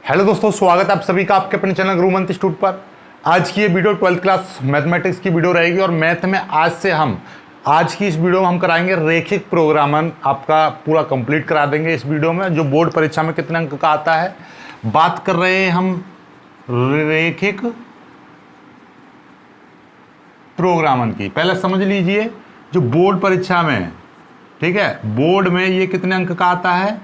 Hello दोस्तों, स्वागत है आप सभी का आपके अपने चैनल गुरुमंत्र इंस्टीट्यूट पर। आज की ये वीडियो 12th क्लास मैथमेटिक्स की वीडियो रहेगी और मैथ में आज की इस वीडियो में हम कराएंगे रेखिक प्रोग्रामन। आपका पूरा कंप्लीट करा देंगे इस वीडियो में, जो बोर्ड परीक्षा में कितने अंक का आता है। बात कर रहे हैं हम रेखिक प्रोग्रामन की। पहले समझ लीजिए जो बोर्ड परीक्षा में, ठीक है, बोर्ड में ये कितने अंक का आता है,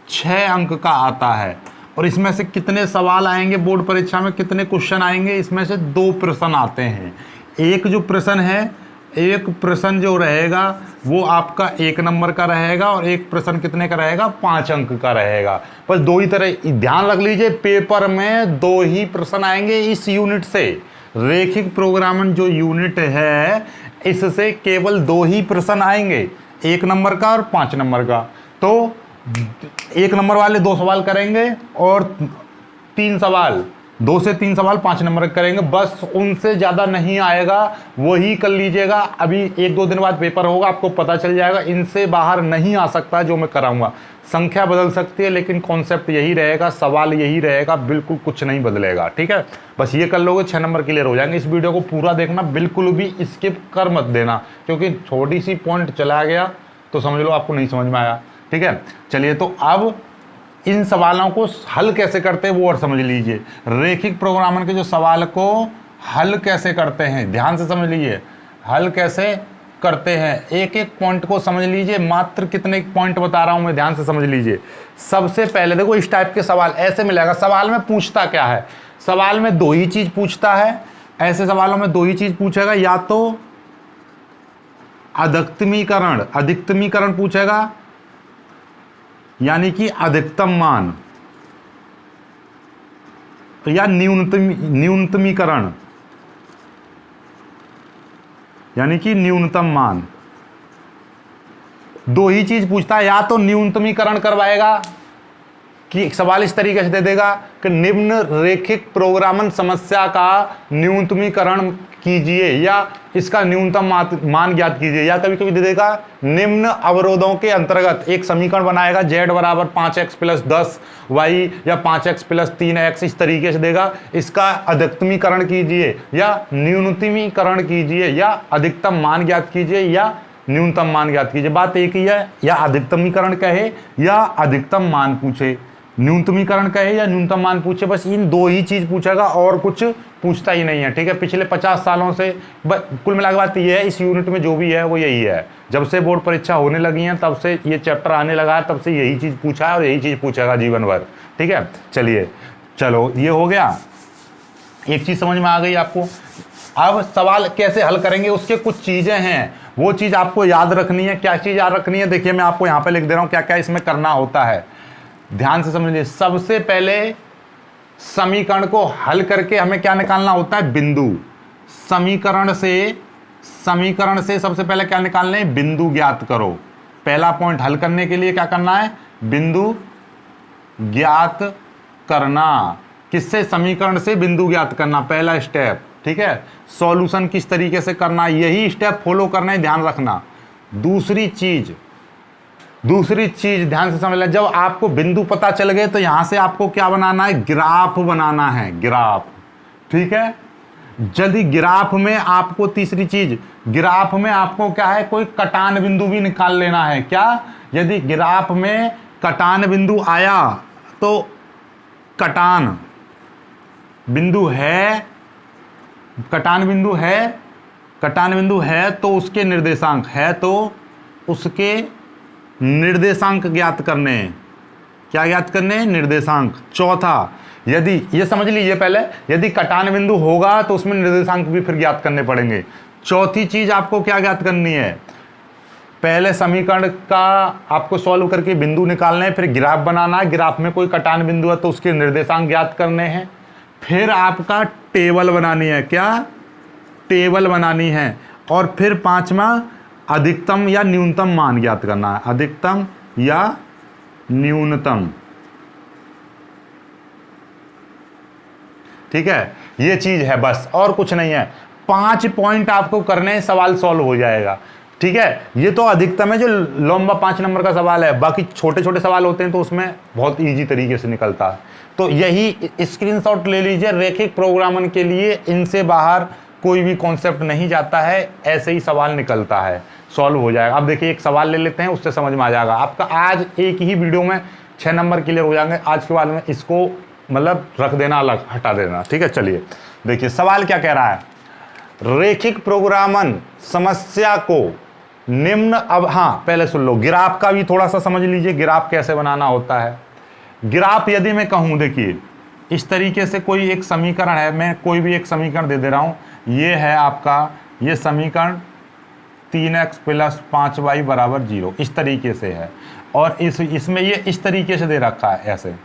6 अंक का आता है। और इसमें से कितने सवाल आएंगे बोर्ड परीक्षा में, कितने क्वेश्चन आएंगे, इसमें से 2 प्रश्न आते हैं। एक जो प्रश्न है, एक प्रश्न जो रहेगा वो आपका 1 नंबर का रहेगा और एक प्रश्न कितने का रहेगा, 5 अंक का रहेगा। बस 2 ही तरह ध्यान रख लीजिए, पेपर में 2 ही प्रश्न आएंगे इस यूनिट से। रेखिक प्रोग्रामन जो यूनिट है इससे केवल 2 ही प्रश्न आएंगे, 1 नंबर का और 5 नंबर का। तो 1 नंबर वाले 2 सवाल करेंगे और 3 सवाल, 2 से 3 सवाल 5 नंबर करेंगे, बस उनसे ज़्यादा नहीं आएगा। वही कर लीजिएगा। अभी 1-2 दिन बाद पेपर होगा, आपको पता चल जाएगा। इनसे बाहर नहीं आ सकता जो मैं कराऊंगा। संख्या बदल सकती है लेकिन कॉन्सेप्ट यही रहेगा, सवाल यही रहेगा, बिल्कुल कुछ नहीं बदलेगा। ठीक है, बस ये कर लोगे 6 नंबर क्लियर हो जाएंगे। इस वीडियो को पूरा देखना, बिल्कुल भी स्किप कर मत देना, क्योंकि छोटी सी पॉइंट चला गया तो समझ लो आपको नहीं समझ में आया। ठीक है, चलिए तो अब इन सवालों को हल कैसे करते हैं वो और समझ लीजिए। रेखिक प्रोग्रामन के जो सवाल को हल कैसे करते हैं, ध्यान से समझ लीजिए। हल कैसे करते हैं, एक एक पॉइंट को समझ लीजिए। मात्र कितने पॉइंट बता रहा हूं मैं, ध्यान से समझ लीजिए। सबसे पहले देखो, इस टाइप के सवाल ऐसे मिलेगा। सवाल में पूछता क्या है, सवाल में 2 ही चीज पूछता है। ऐसे सवालों में 2 ही चीज पूछेगा, या तो अधिकतमीकरण पूछेगा, यानी कि अधिकतम मान, या न्यूनतमीकरण, यानी कि न्यूनतम मान। 2 ही चीज पूछता है, या तो न्यूनतमीकरण करवाएगा, कि सवाल इस तरीके से दे देगा कि निम्न रेखिक प्रोग्रामन समस्या का न्यूनतमीकरण कीजिए या इसका न्यूनतम मान ज्ञात कीजिए। या कभी कभी दे देगा निम्न अवरोधों के अंतर्गत एक समीकरण बनाएगा, z बराबर 5x + 10y या 5x + 3x, इस तरीके से देगा। इसका अधिकतमीकरण कीजिए या न्यूनतमीकरण कीजिए, या अधिकतम मान ज्ञात कीजिए या न्यूनतम मान ज्ञात कीजिए। बात एक ही है, या अधिकतमीकरण कहे या अधिकतम मान पूछे, न्यूनतमीकरण कहे या न्यूनतम मान पूछे, बस इन 2 ही चीज पूछेगा और कुछ पूछता ही नहीं है। ठीक है, पिछले 50 सालों से कुल मिला के बात ये है, इस यूनिट में जो भी है वो यही है। जब से बोर्ड परीक्षा होने लगी है तब से ये चैप्टर आने लगा है, तब से यही चीज पूछा है और यही चीज पूछेगा जीवन भर। ठीक है, चलो ये हो गया, एक चीज समझ में आ गई आपको। अब सवाल कैसे हल करेंगे, उसके कुछ चीजें हैं, वो चीज आपको याद रखनी है। क्या चीज याद रखनी है, देखिए मैं आपको यहाँ पे लिख दे रहा हूँ क्या क्या इसमें करना होता है, ध्यान से समझिए। सबसे पहले समीकरण को हल करके हमें क्या निकालना होता है, बिंदु। समीकरण से सबसे पहले क्या निकालना है, बिंदु ज्ञात करो। पहला पॉइंट हल करने के लिए क्या करना है, बिंदु ज्ञात करना। किससे, समीकरण से बिंदु ज्ञात करना, पहला स्टेप। ठीक है, सॉल्यूशन किस तरीके से करना, यही स्टेप फॉलो करना है, ध्यान रखना। दूसरी चीज ध्यान से समझ लें, जब आपको बिंदु पता चल गए तो यहां से आपको क्या बनाना है, ग्राफ बनाना है, ग्राफ। ठीक है, यदि ग्राफ में आपको, तीसरी चीज, ग्राफ में आपको क्या है, कोई कटान बिंदु भी निकाल लेना है। क्या, यदि ग्राफ में कटान बिंदु आया तो कटान बिंदु है तो उसके निर्देशांक ज्ञात करने हैं। क्या ज्ञात करने हैं, निर्देशांक। चौथा, यदि ये समझ लीजिए पहले, यदि कटान बिंदु होगा तो उसमें निर्देशांक भी फिर ज्ञात करने पड़ेंगे। चौथी चीज आपको क्या ज्ञात करनी है, पहले समीकरण का आपको सॉल्व करके बिंदु निकालने हैं, फिर ग्राफ बनाना है, ग्राफ में कोई कटान बिंदु है तो उसके निर्देशांक ज्ञात करने हैं, फिर आपका टेबल बनानी है। क्या, टेबल बनानी है। और फिर 5वां, अधिकतम या न्यूनतम मान ज्ञात करना है, अधिकतम या न्यूनतम। ठीक है, ये चीज है बस, और कुछ नहीं है। 5 पॉइंट आपको करने, सवाल सॉल्व हो जाएगा। ठीक है, ये तो अधिकतम है जो लंबा 5 नंबर का सवाल है, बाकी छोटे छोटे सवाल होते हैं तो उसमें बहुत ईजी तरीके से निकलता है। तो यही स्क्रीनशॉट ले लीजिए, रेखिक प्रोग्रामन के लिए इनसे बाहर कोई भी कॉन्सेप्ट नहीं जाता है, ऐसे ही सवाल निकलता है, सॉल्व हो जाएगा। अब देखिए एक सवाल ले लेते हैं, उससे समझ में आ जाएगा आपका। आज एक ही वीडियो में 6 नंबर क्लियर हो जाएंगे, आज के बाद में इसको मतलब रख देना, अलग हटा देना, ठीक है। चलिए देखिए सवाल क्या कह रहा है, रेखिक प्रोग्रामन समस्या को निम्न, अब हाँ पहले सुन लो, ग्राफ का भी थोड़ा सा समझ लीजिए, ग्राफ कैसे बनाना होता है। ग्राफ यदि मैं कहूँ, देखिए इस तरीके से कोई एक समीकरण है, मैं कोई भी एक समीकरण दे दे रहा हूँ, ये है आपका ये समीकरण 3x + 5y = 0, इस तरीके से है, और इसमें ये इस तरीके से दे रखा है ऐसे,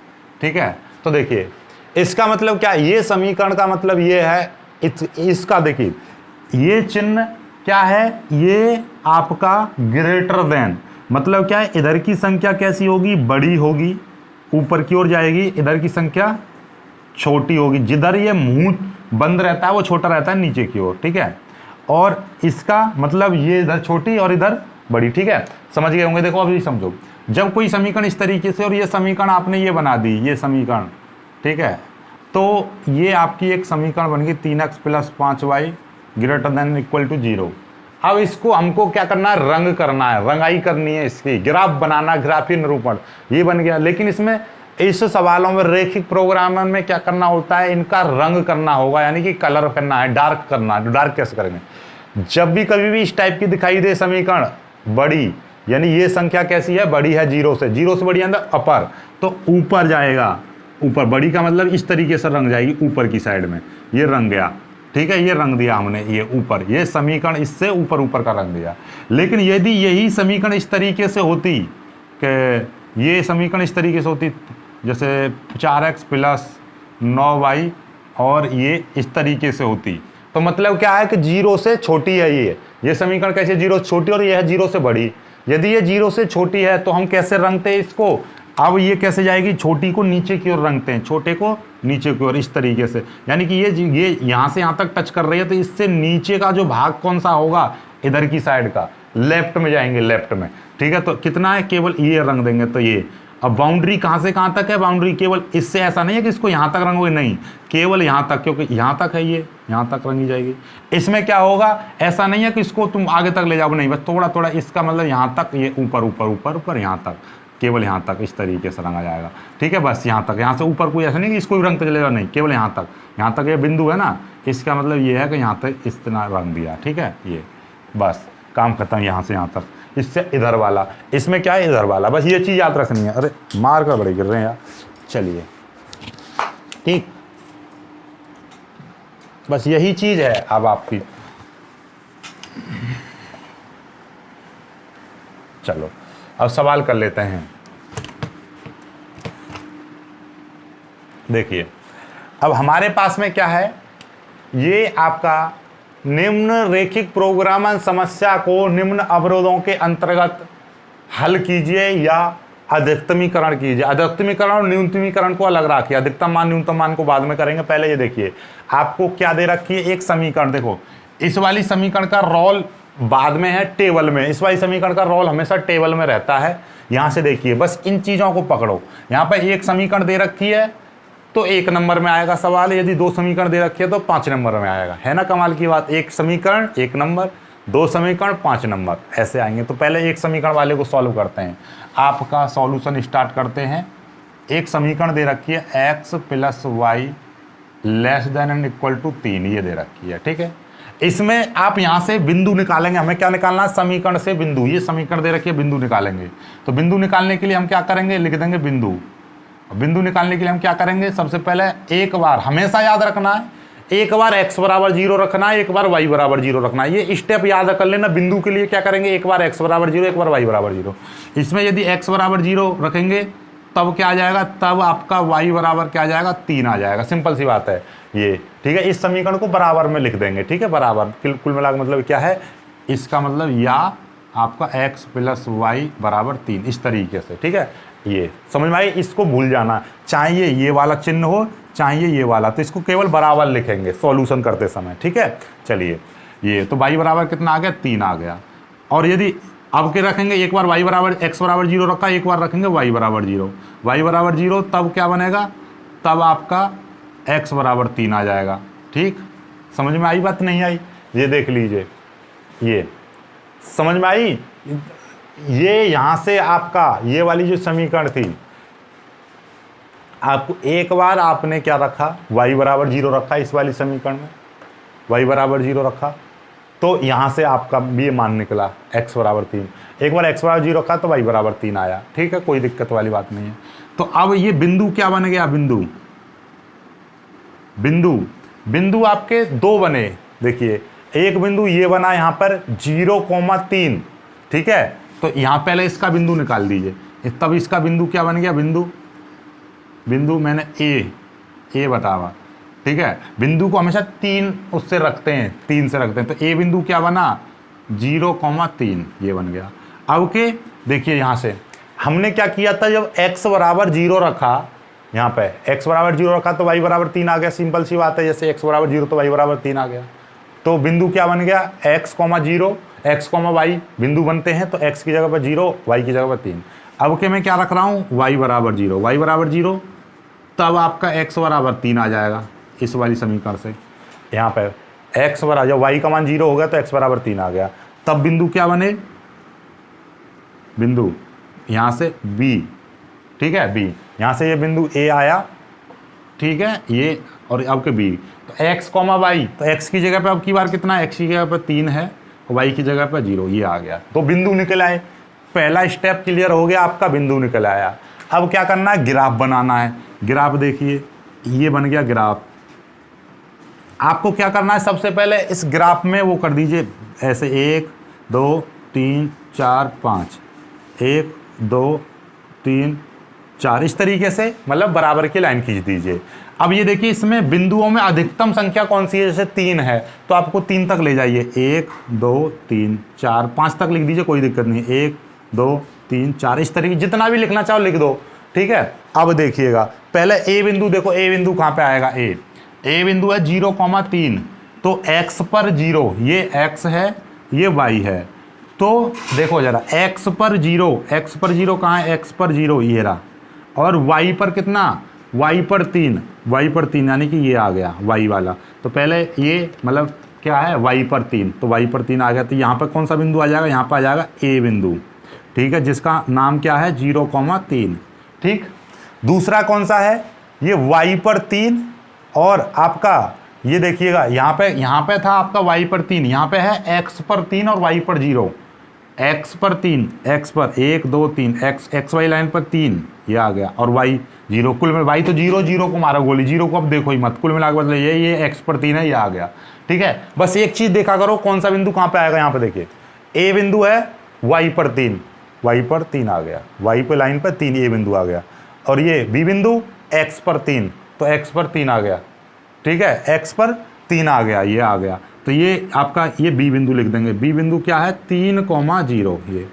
ठीक है। तो देखिए इसका मतलब क्या, ये समीकरण का मतलब ये है, इसका देखिए ये चिन्ह क्या है, ये आपका ग्रेटर देन, मतलब क्या है, इधर की संख्या कैसी होगी, बड़ी होगी, ऊपर की ओर जाएगी, इधर की संख्या छोटी होगी, जिधर ये मुंह बंद रहता है वो छोटा रहता है नीचे की ओर, ठीक है। और इसका मतलब ये इधर छोटी और इधर बड़ी, ठीक है, समझ गए होंगे। देखो अभी समझो, जब कोई समीकरण इस तरीके से, और ये समीकरण आपने ये बना दी, ये समीकरण, ठीक है, तो ये आपकी एक समीकरण बन गई 3x + 5y > 0। अब इसको हमको क्या करना है, रंग करना है, रंगाई करनी है, इसकी ग्राफ बनाना, ग्राफीय निरूपण, ये बन गया। लेकिन इसमें इस सवालों में रेखिक प्रोग्रामर में क्या करना होता है, इनका रंग करना होगा, यानी कि कलर करना है, डार्क करना है। डार्क कैसे करेंगे, जब भी कभी भी इस टाइप की दिखाई दे समीकरण बड़ी, यानी ये संख्या कैसी है, बड़ी है, 0 से बड़ी अंदर अपर, तो ऊपर जाएगा, ऊपर बड़ी का मतलब इस तरीके से रंग जाएगी ऊपर की साइड में, ये रंग गया, ठीक है, ये रंग दिया हमने, ये ऊपर, ये समीकरण इससे ऊपर ऊपर का रंग दिया। लेकिन यदि यही समीकरण इस तरीके से होती, कि ये समीकरण इस तरीके से होती, जैसे 4x + 9y, और ये इस तरीके से होती, तो मतलब क्या है कि 0 से छोटी है ये समीकरण कैसे, 0 से छोटी, और ये है 0 से बड़ी। यदि ये 0 से छोटी है तो हम कैसे रंगते हैं इसको, अब ये कैसे जाएगी, छोटी को नीचे की ओर रंगते हैं, छोटे को नीचे की ओर, इस तरीके से, यानी कि ये यहाँ से यहाँ तक टच कर रही है, तो इससे नीचे का जो भाग कौन सा होगा, इधर की साइड का, लेफ्ट में जाएंगे, लेफ्ट में, ठीक है। तो कितना है, केवल ये रंग देंगे, तो ये। अब बाउंड्री कहाँ से कहाँ तक है, बाउंड्री केवल इससे, ऐसा नहीं है कि इसको यहाँ तक रंगोगे, नहीं, केवल यहाँ तक, क्योंकि यहाँ तक है, ये यहाँ तक रंगी जाएगी। इसमें क्या होगा, ऐसा नहीं है कि इसको तुम आगे तक ले जाओगे, नहीं, बस थोड़ा थोड़ा, इसका मतलब यहाँ तक, ये ऊपर ऊपर ऊपर ऊपर, यहाँ तक, केवल यहाँ तक इस तरीके से रंगा जाएगा, ठीक है, बस यहाँ तक, यहाँ से ऊपर कोई ऐसा नहीं कि इसको भी रंग चलेगा, नहीं, केवल यहाँ तक ये बिंदु है ना, इसका मतलब ये है कि यहाँ तक इस तरह रंग दिया, ठीक है, ये बस काम खत्म, यहाँ से यहाँ तक। इससे इधर वाला, इसमें क्या है, इधर वाला, बस ये चीज़ याद रखनी है। अरे मार कर बड़े गिर रहे हैं यार, चलिए ठीक, बस यही चीज़ है अब आपकी। चलो अब सवाल कर लेते हैं। देखिए अब हमारे पास में क्या है, ये आपका निम्न रेखिक प्रोग्रामन समस्या को निम्न अवरोधों के अंतर्गत हल कीजिए या अधिकतमीकरण कीजिए। अधिकतमीकरण और न्यूनतमीकरण को अलग रखिए, अधिकतम मान न्यूनतम मान को बाद में करेंगे। पहले ये देखिए आपको क्या दे रखी है, एक समीकरण, देखो इस वाली समीकरण का रोल बाद में है टेबल में, इस वाली समीकरण का रोल हमेशा टेबल में रहता है। यहां से देखिए बस इन चीजों को पकड़ो, यहां पर एक समीकरण दे रखी है तो 1 नंबर में आएगा सवाल, यदि 2 समीकरण दे रखी है तो 5 नंबर में आएगा, है ना कमाल की बात। एक समीकरण 1 नंबर, 2 समीकरण 5 नंबर, ऐसे आएंगे। तो पहले एक समीकरण वाले को सॉल्व करते हैं, आपका सॉल्यूशन स्टार्ट करते हैं। एक समीकरण दे रखी है x + y < ≤ 3, ये दे रखी है, ठीक है। इसमें आप यहाँ से बिंदु निकालेंगे, हमें क्या निकालना है, समीकरण से बिंदु। ये समीकरण दे रखी है, बिंदु निकालेंगे। तो बिंदु निकालने के लिए हम क्या करेंगे, लिख देंगे बिंदु। बिंदु निकालने के लिए हम क्या करेंगे, सबसे पहले एक बार हमेशा याद रखना है, एक बार x = 0 रखना है, एक बार y = 0 रखना है। ये स्टेप याद कर लेना। बिंदु के लिए क्या करेंगे, एक बार x = 0, एक बार y = 0। इसमें यदि x = 0 रखेंगे तब क्या आ जाएगा, तब आपका y बराबर क्या आ जाएगा, 3 आ जाएगा। सिंपल सी बात है ये, ठीक है। इस समीकरण को बराबर में लिख देंगे, ठीक है, बराबर। कुल मिलाकर मतलब क्या है, इसका मतलब या आपका x + y = 3, इस तरीके से, ठीक है। ये समझ में आई, इसको भूल जाना, चाहे ये वाला चिन्ह हो चाहे ये वाला, तो इसको केवल बराबर लिखेंगे सॉल्यूशन करते समय, ठीक है। चलिए ये तो y बराबर कितना आ गया, 3 आ गया। और यदि अब के रखेंगे, एक बार y बराबर x बराबर 0 रखा, एक बार रखेंगे y बराबर 0, y बराबर 0, तब क्या बनेगा, तब आपका x बराबर 3 आ जाएगा। ठीक, समझ में आई बात नहीं आई? ये देख लीजिए, ये समझ में आई? ये यहाँ से आपका ये वाली जो समीकरण थी, आपको एक बार आपने क्या रखा, y बराबर 0 रखा इस वाली समीकरण में, y बराबर 0 रखा, तो यहाँ से आपका ये मान निकला x बराबर 3। एक बार x बराबर 0 रखा तो y बराबर 3 आया। ठीक है, कोई दिक्कत वाली बात नहीं है। तो अब ये बिंदु क्या बन गया, बिंदु बिंदु बिंदु आपके दो बने। देखिए, एक बिंदु ये बना यहाँ पर 0,3। ठीक है, तो यहाँ पहले इसका बिंदु निकाल दीजिए, तब इसका बिंदु क्या बन गया, बिंदु मैंने ए बतावा। ठीक है, बिंदु को हमेशा 3 उससे रखते हैं, 3 से रखते हैं, तो ए बिंदु क्या बना, 0,3, ये बन गया। अब के देखिए, यहाँ से हमने क्या किया था, जब x बराबर 0 रखा, यहाँ पे x बराबर 0 रखा तो y बराबर 3 आ गया। सिंपल सी बात है, जैसे x बराबर 0 तो y बराबर 3 आ गया। तो बिंदु क्या बन गया, x, 0, x, y बिंदु बनते हैं, तो x की जगह पर 0, y की जगह पर 3। अब के मैं क्या रख रहा हूँ, y बराबर 0, तब आपका x बराबर 3 आ जाएगा इस वाली समीकरण से। यहाँ पे x बराबर, जब y का मान 0 हो गया तो x बराबर 3 आ गया। तब बिंदु क्या बने, बिंदु यहाँ से b। ठीक है, b, यहाँ से ये बिंदु a आया। ठीक है, ये और अब के b, तो x, y, तो x की जगह पे अब की बार कितना, x की जगह पे 3 है, y की जगह पे 0, ये आ गया। तो बिंदु निकल आए, पहला स्टेप क्लियर हो गया आपका, बिंदु निकल आया। अब क्या करना है, ग्राफ बनाना है। ग्राफ देखिए, ये बन गया ग्राफ। आपको क्या करना है, सबसे पहले इस ग्राफ में वो कर दीजिए ऐसे 1, 2, 3, 4, 5, 1, 2, 3, 4, इस तरीके से, मतलब बराबर की लाइन खींच दीजिए। अब ये देखिए, इसमें बिंदुओं में अधिकतम संख्या कौन सी है, जैसे 3 है तो आपको 3 तक ले जाइए, 1, 2, 3, 4, 5 तक लिख दीजिए, कोई दिक्कत नहीं, 1, 2, 3, 4, इस तरीके जितना भी लिखना चाहो लिख दो। ठीक है, अब देखिएगा, पहले ए बिंदु देखो, ए बिंदु कहाँ पे आएगा, ए बिंदु है 0,3, तो x पर 0, ये x है, ये y है। तो देखो जरा, x पर 0 कहाँ है, x पर 0 ये रहा, और y पर कितना, y पर 3, यानी कि ये आ गया y वाला। तो पहले ये मतलब क्या है, y पर 3, तो y पर 3 आ गया। तो यहाँ पर कौन सा बिंदु आ जाएगा, यहाँ पर आ जाएगा a बिंदु। ठीक है, जिसका नाम क्या है, 0,3। ठीक, दूसरा कौन सा है, ये y पर 3, और आपका ये देखिएगा, यहाँ पे था आपका y पर 3, यहाँ पे है x पर 3 और y पर 0। x पर 3, x पर 1, 2, 3, x y लाइन पर 3, ये आ गया, और y 0, कुल में y तो 0 को मारा गोली, 0 को अब देखो ही मत, कुल मिला के मतलब ये x पर 3 है, ये आ गया। ठीक है, बस एक चीज़ देखा करो, कौन सा बिंदु कहाँ पे आएगा, यहाँ पे देखिए, a बिंदु है y पर 3 आ गया, y पे लाइन पर 3, ये बिंदु आ गया, और ये b बिंदु x पर 3, तो x पर 3 आ गया। ठीक है, x पर 3 आ गया, ये आ गया। तो ये आपका ये b बिंदु लिख देंगे, b बिंदु क्या है, 3,0। ये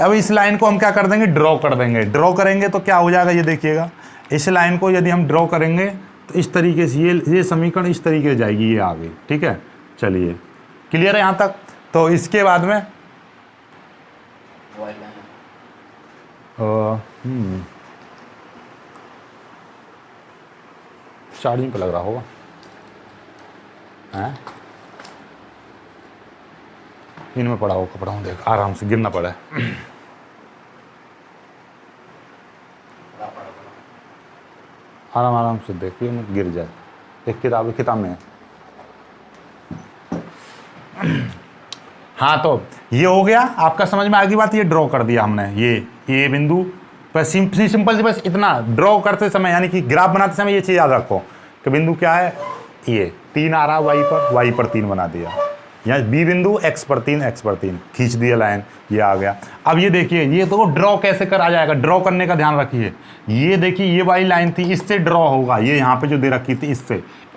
अब इस लाइन को हम क्या कर देंगे, ड्रॉ कर देंगे। ड्रॉ करेंगे तो क्या हो जाएगा, ये देखिएगा, इस लाइन को यदि हम ड्रॉ करेंगे तो इस तरीके से ये समीकरण इस तरीके से जाएगी, ये आ गई। ठीक है, चलिए क्लियर है यहाँ तक। तो इसके बाद में चार्जिंग पे लग रहा होगा, हैं इनमें पड़ा हो, कपड़ा हूँ, देख आराम से गिरना पड़ा है। आराम से देखिए, मत गिर जाए। एक किताब में है। हाँ, तो ये हो गया आपका, समझ में आ गई बात। ये ड्रॉ कर दिया हमने, ये बिंदु पर सिंपल सी बस इतना ड्रॉ करते समय, यानी कि ग्राफ बनाते समय ये चीज़ याद रखो कि बिंदु क्या है, ये 3 आ रहा y पर 3 बना दिया, यहाँ b बिंदु x पर 3 खींच दिया लाइन, ये आ गया। अब ये देखिए, ये तो ड्रॉ कैसे करा जाएगा, ड्रॉ करने का ध्यान रखिए। ये देखिए, ये वाली लाइन थी, इससे ड्रॉ होगा, ये यहाँ पे जो दे रखी थी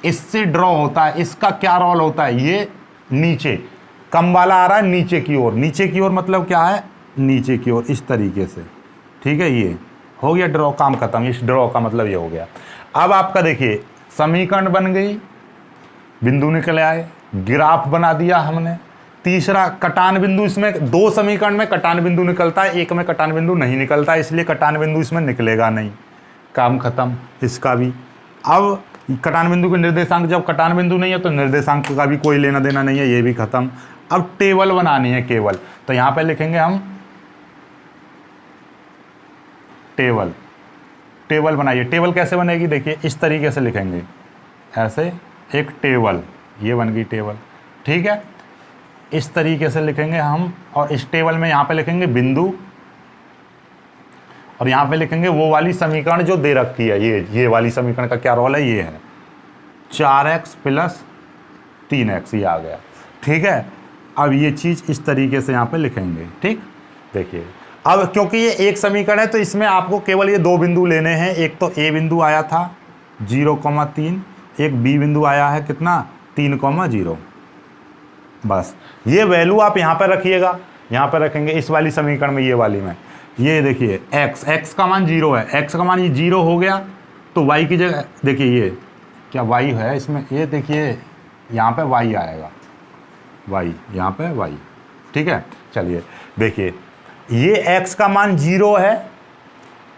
इससे ड्रॉ होता है। इसका क्या रोल होता है, ये नीचे कम वाला आ रहा है, नीचे की ओर मतलब क्या है, नीचे की ओर, इस तरीके से। ठीक है, ये हो गया ड्रॉ, काम खत्म। इस ड्रॉ का मतलब ये हो गया। अब आपका देखिए, समीकरण बन गई, बिंदु निकल आए, ग्राफ बना दिया हमने। तीसरा कटान बिंदु, इसमें दो समीकरण में कटान बिंदु निकलता है, एक में कटान बिंदु नहीं निकलता है, इसलिए कटान बिंदु इसमें निकलेगा नहीं, काम खत्म इसका भी। अब कटान बिंदु के निर्देशांक, जब कटान बिंदु नहीं है तो निर्देशांक का भी कोई लेना देना नहीं है, ये भी खत्म। अब टेबल बनानी है केवल, तो यहां पे लिखेंगे हम टेबल। टेबल बनाइए। टेबल कैसे बनेगी, देखिए इस तरीके से लिखेंगे, ऐसे एक टेबल, ये बन गई टेबल, ठीक है। इस तरीके से लिखेंगे हम, और इस टेबल में यहाँ पे लिखेंगे बिंदु, और यहाँ पे लिखेंगे वो वाली समीकरण जो दे रखी है, ये वाली समीकरण का क्या रोल है, ये है 4x + 3x, ये आ गया, ठीक है। अब ये चीज़ इस तरीके से यहाँ पे लिखेंगे, ठीक। देखिए अब क्योंकि ये एक समीकरण है तो इसमें आपको केवल ये दो बिंदु लेने हैं, एक तो a बिंदु आया था 0,3, एक b बिंदु आया है कितना 3,0। बस ये वैल्यू आप यहाँ पर रखिएगा, यहाँ पर रखेंगे इस वाली समीकरण में, ये वाली में। ये देखिए x का मान 0 है, x का मान ये 0 हो गया तो y की जगह देखिए ये क्या y है इसमें, ये देखिए यहाँ पे y आएगा, y यहाँ पे y, ठीक है। चलिए देखिए ये x का मान 0 है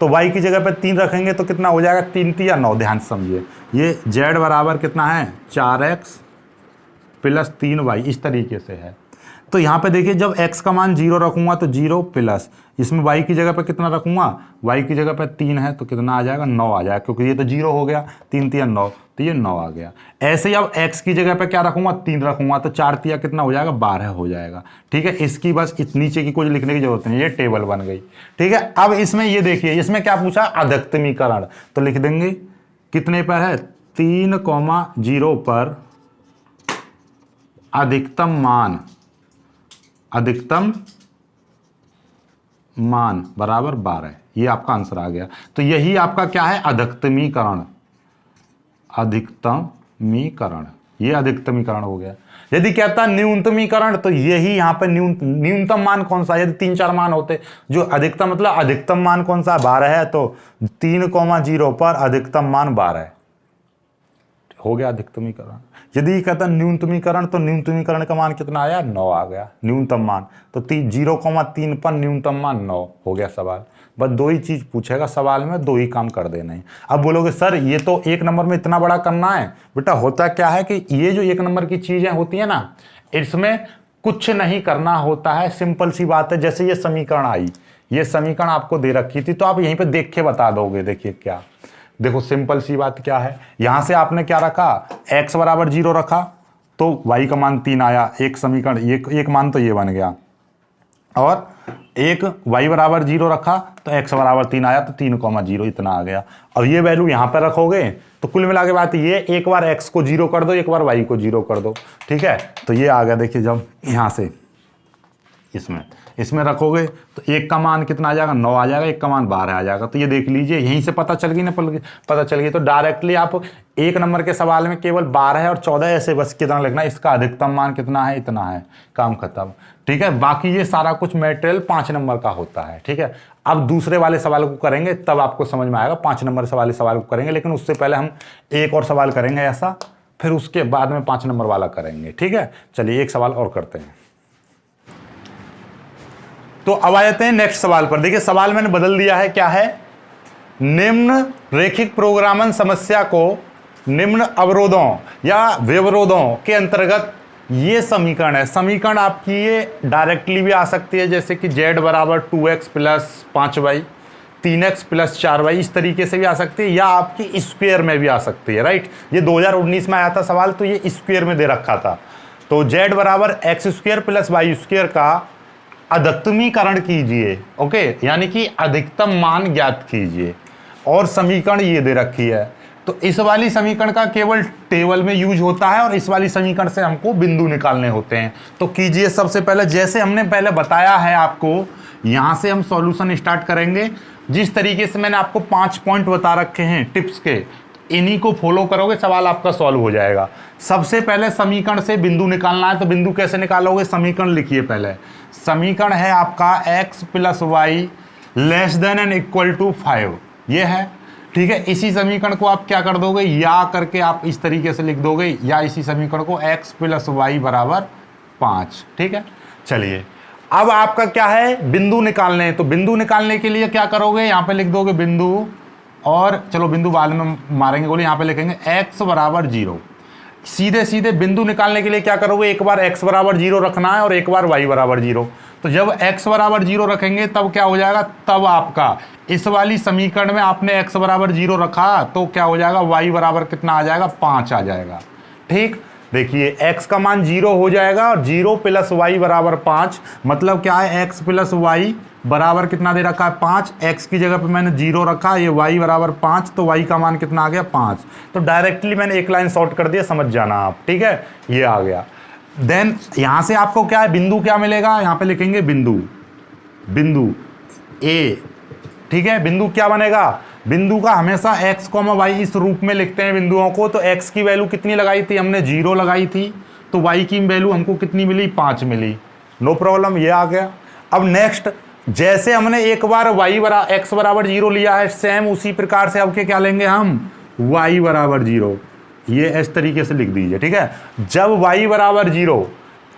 तो y की जगह पे 3 रखेंगे तो कितना हो जाएगा, 3 3 9, ध्यान से समझिए। ये z बराबर कितना है 4x + 3y, इस तरीके से है। तो यहाँ पे देखिए जब x का मान 0 रखूंगा तो 0 प्लस इसमें y की जगह पे कितना रखूंगा, y की जगह पे 3 है तो कितना आ जाएगा 9 आ जाएगा, क्योंकि ये तो 0 हो गया, 3 3 9, तो ये 9 आ गया। ऐसे ही अब x की जगह पे क्या रखूंगा 3 रखूंगा तो 4 3 कितना हो जाएगा 12 हो जाएगा, ठीक है। इसकी बस नीचे की कुछ लिखने की जरूरत नहीं, ये टेबल बन गई, ठीक है। अब इसमें ये देखिए इसमें क्या पूछा, अधिकतमीकरण, तो लिख देंगे कितने पर है 3,0 पर अधिकतम मान बराबर 12, ये आपका आंसर आ गया। तो यही आपका क्या है अधिकतमीकरण, ये अधिकतमीकरण हो गया। यदि कहता न्यूनतमीकरण तो यही यहाँ पे न्यूनतम मान कौन सा, यदि 3 4 मान होते, जो अधिकतम मतलब अधिकतम मान कौन सा 12 है, तो 3,0 पर अधिकतम मान 12 हो गया अधिकतमीकरण। यदि कहता न्यूनतमीकरण तो न्यूनतमीकरण का मान कितना आया 9 आ गया न्यूनतम मान, तो 0,3 पर न्यूनतम मान 9 हो गया सवाल। बस दो ही चीज पूछेगा सवाल में, दो ही काम कर देना है। अब बोलोगे सर ये तो 1 नंबर में इतना बड़ा करना है, बेटा होता क्या है कि ये जो 1 नंबर की चीजें होती है ना, इसमें कुछ नहीं करना होता है, सिंपल सी बात है। जैसे ये समीकरण आई, ये समीकरण आपको दे रखी थी तो आप यहीं पर देख के बता दोगे। देखिए क्या, देखो सिंपल सी बात क्या है, यहां से आपने क्या रखा, x बराबर 0 रखा तो y का मान 3 आया, एक समीकरण एक मान तो ये बन गया, और एक y बराबर 0 रखा तो x बराबर 3 आया तो 3,0 इतना आ गया। अब ये वैल्यू यहां पर रखोगे तो कुल मिला के बात ये, एक बार x को 0 कर दो, एक बार y को 0 कर दो, ठीक है। तो ये आ गया, देखिए जब यहां से इसमें रखोगे तो 1 का मान कितना आ जाएगा 9 आ जाएगा, 1 का मान 12 आ जाएगा। तो ये देख लीजिए यहीं से पता चल गई ना, पता चल गई। तो डायरेक्टली आप 1 नंबर के सवाल में केवल 12 और 14 ऐसे बस कितना लिखना, इसका अधिकतम मान कितना है, इतना है, काम खत्म, ठीक है। बाकी ये सारा कुछ मटेरियल 5 नंबर का होता है, ठीक है। अब दूसरे वाले सवाल को करेंगे तब आपको समझ में आएगा, 5 नंबर वाले सवाल को करेंगे, लेकिन उससे पहले हम एक और सवाल करेंगे ऐसा, फिर उसके बाद में 5 नंबर वाला करेंगे, ठीक है। चलिए एक सवाल और करते हैं। तो अब आ जाते हैं नेक्स्ट सवाल पर। देखिए सवाल मैंने बदल दिया है, क्या है, निम्न रैखिक प्रोग्रामन समस्या को निम्न अवरोधों या व्यवरोधों के अंतर्गत ये समीकरण है। समीकरण आपकी ये डायरेक्टली भी आ सकती है, जैसे कि z बराबर 2x + 5y, 3x + 4y, इस तरीके से भी आ सकती है, या आपकी स्क्वायर में भी आ सकती है, राइट। ये 2019 में आया था सवाल, तो ये स्क्वायर में दे रखा था। तो z बराबर x² + y² का अधिकतमीकरण कीजिए, ओके, यानी कि अधिकतम मान ज्ञात कीजिए, और समीकरण ये दे रखी है। तो इस वाली समीकरण का केवल टेबल में यूज होता है, और इस वाली समीकरण से हमको बिंदु निकालने होते हैं। तो कीजिए सबसे पहले, जैसे हमने पहले बताया है आपको, यहां से हम सॉल्यूशन स्टार्ट करेंगे। जिस तरीके से मैंने आपको 5 पॉइंट बता रखे हैं टिप्स के, इन्हीं को फॉलो करोगे सवाल आपका सॉल्व हो जाएगा। सबसे पहले समीकरण से बिंदु निकालना है, तो बिंदु कैसे निकालोगे, समीकरण लिखिए पहले। समीकरण है आपका x + y < ≤ 5, ये है, ठीक है। इसी समीकरण को आप क्या कर दोगे, या करके आप इस तरीके से लिख दोगे, या इसी समीकरण को x + y बराबर 5। ठीक है, चलिए अब आपका क्या है, बिंदु निकालने हैं। तो बिंदु निकालने के लिए क्या करोगे, यहाँ पे लिख दोगे बिंदु, और चलो बिंदु बाद में मारेंगे गोली, यहाँ पे लिखेंगे x बराबर 0। सीधे सीधे बिंदु निकालने के लिए क्या करोगे, एक बार x बराबर 0 रखना है और एक बार y बराबर 0। तो जब x बराबर 0 रखेंगे तब क्या हो जाएगा, तब आपका इस वाली समीकरण में आपने x बराबर 0 रखा तो क्या हो जाएगा, y बराबर कितना आ जाएगा, 5 आ जाएगा। ठीक, देखिए x का मान 0 हो जाएगा और 0 प्लस y बराबर 5, मतलब क्या है, x प्लस y बराबर कितना दे रखा है, 5। x की जगह पे मैंने 0 रखा, ये y बराबर 5, तो y का मान कितना आ गया, 5। तो डायरेक्टली मैंने एक लाइन शॉर्ट कर दिया, समझ जाना आप। ठीक है, ये आ गया। देन यहां से आपको क्या है, बिंदु क्या मिलेगा, यहां पे लिखेंगे बिंदु, बिंदु a। ठीक है, बिंदु क्या बनेगा, बिंदु का हमेशा x, y इस रूप में लिखते हैं बिंदुओं को। तो x की वैल्यू कितनी लगाई थी हमने, 0 लगाई थी, तो y की वैल्यू हमको कितनी मिली, 5 मिली। नो प्रॉब्लम, ये आ गया। अब नेक्स्ट, जैसे हमने एक बार x बराबर 0 लिया है, सेम उसी प्रकार से अब क्या लेंगे हम, y बराबर 0। ये इस तरीके से लिख दीजिए। ठीक है, जब y बराबर 0,